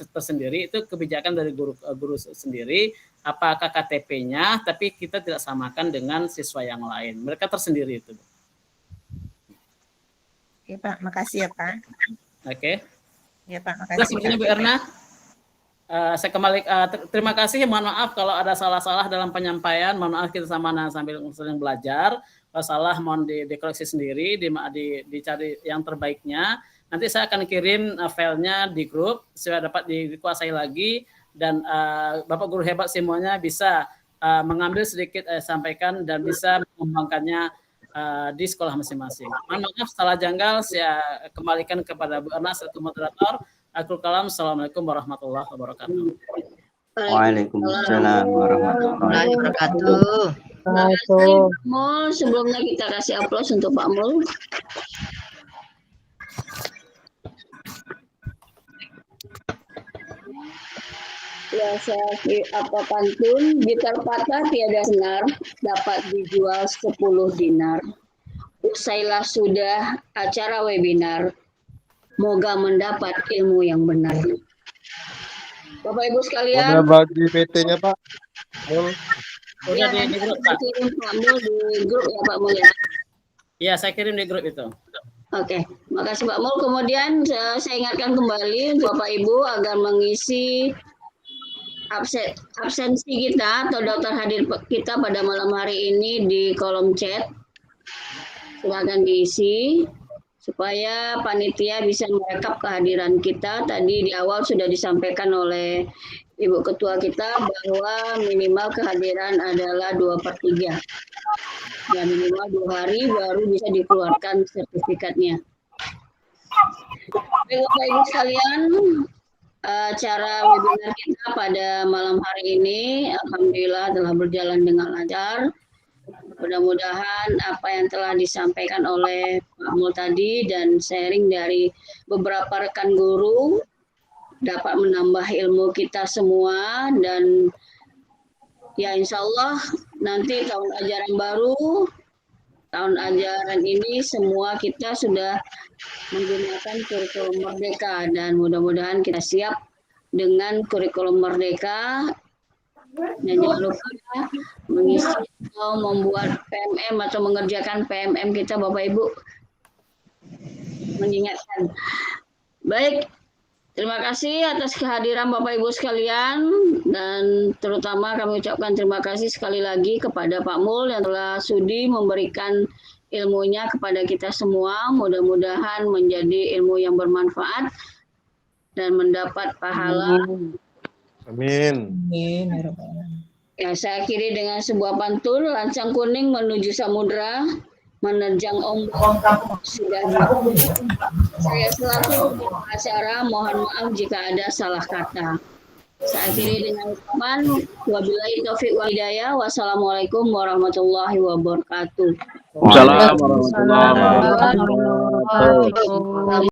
tersendiri, itu kebijakan dari guru sendiri, apa KKTP-nya, tapi kita tidak samakan dengan siswa yang lain. Mereka tersendiri itu. Oke Pak, makasih ya Pak. Oke. Ya Pak, makasih. Terus sebenarnya Bu Erna, saya kembali terima kasih. Mohon maaf kalau ada salah-salah dalam penyampaian. Mohon maaf, kita sama sambil sedang belajar. Kalau salah mohon dikoreksi sendiri, dicari yang terbaiknya. Nanti saya akan kirim filenya di grup supaya dapat dikuasai lagi, dan Bapak guru hebat semuanya bisa mengambil sedikit sampaikan dan bisa mengembangkannya di sekolah masing-masing. Mohon maaf salah janggal, saya kembalikan kepada Bu Erna selaku moderator. Akhirul kalam, assalamualaikum warahmatullahi wabarakatuh. Waalaikumsalam warahmatullahi wabarakatuh. Terima kasih Pak Mul. Sebelumnya kita kasih aplaus untuk Pak Mul. Ya, apa pantun, gitar patah tiada senar, dapat dijual 10 dinar. Usailah sudah acara webinar, moga mendapat ilmu yang benar. Bapak Ibu sekalian, udah bagi PT-nya Pak Mul. Udah di grup Pak. Kirim Pak Mul di grup ya Pak Mul ya. Iya, saya kirim di grup itu. Oke, makasih Pak Mul. Kemudian saya ingatkan kembali untuk Bapak Ibu agar mengisi absensi kita atau daftar hadir kita pada malam hari ini di kolom chat. Silakan diisi supaya panitia bisa merekap kehadiran kita. Tadi di awal sudah disampaikan oleh Ibu Ketua kita bahwa minimal kehadiran adalah 2/3. Ya minimal 2 hari baru bisa dikeluarkan sertifikatnya. Baik Bapak Ibu sekalian, acara webinar kita pada malam hari ini alhamdulillah telah berjalan dengan lancar. Mudah-mudahan apa yang telah disampaikan oleh Pak Mul tadi dan sharing dari beberapa rekan guru dapat menambah ilmu kita semua, dan ya insya Allah nanti tahun ajaran baru, tahun ajaran ini semua kita sudah menggunakan kurikulum Merdeka, dan mudah-mudahan kita siap dengan kurikulum Merdeka. Dan jangan lupa mengisi atau membuat PMM atau mengerjakan PMM kita Bapak Ibu, mengingatkan. Baik, terima kasih atas kehadiran Bapak Ibu sekalian, dan terutama kami ucapkan terima kasih sekali lagi kepada Pak Mul yang telah sudi memberikan ilmunya kepada kita semua. Mudah-mudahan menjadi ilmu yang bermanfaat dan mendapat pahala. Amin. Ya, saya akhiri dengan sebuah pantun, lancang kuning menuju samudra, menerjang ombak sudah. Saya selaku acara mohon maaf jika ada salah kata. Saya akhiri dengan ucapan wabillahi taufiq wal hidayah. Wassalamualaikum warahmatullahi wabarakatuh. Waalaikumsalam warahmatullahi wabarakatuh.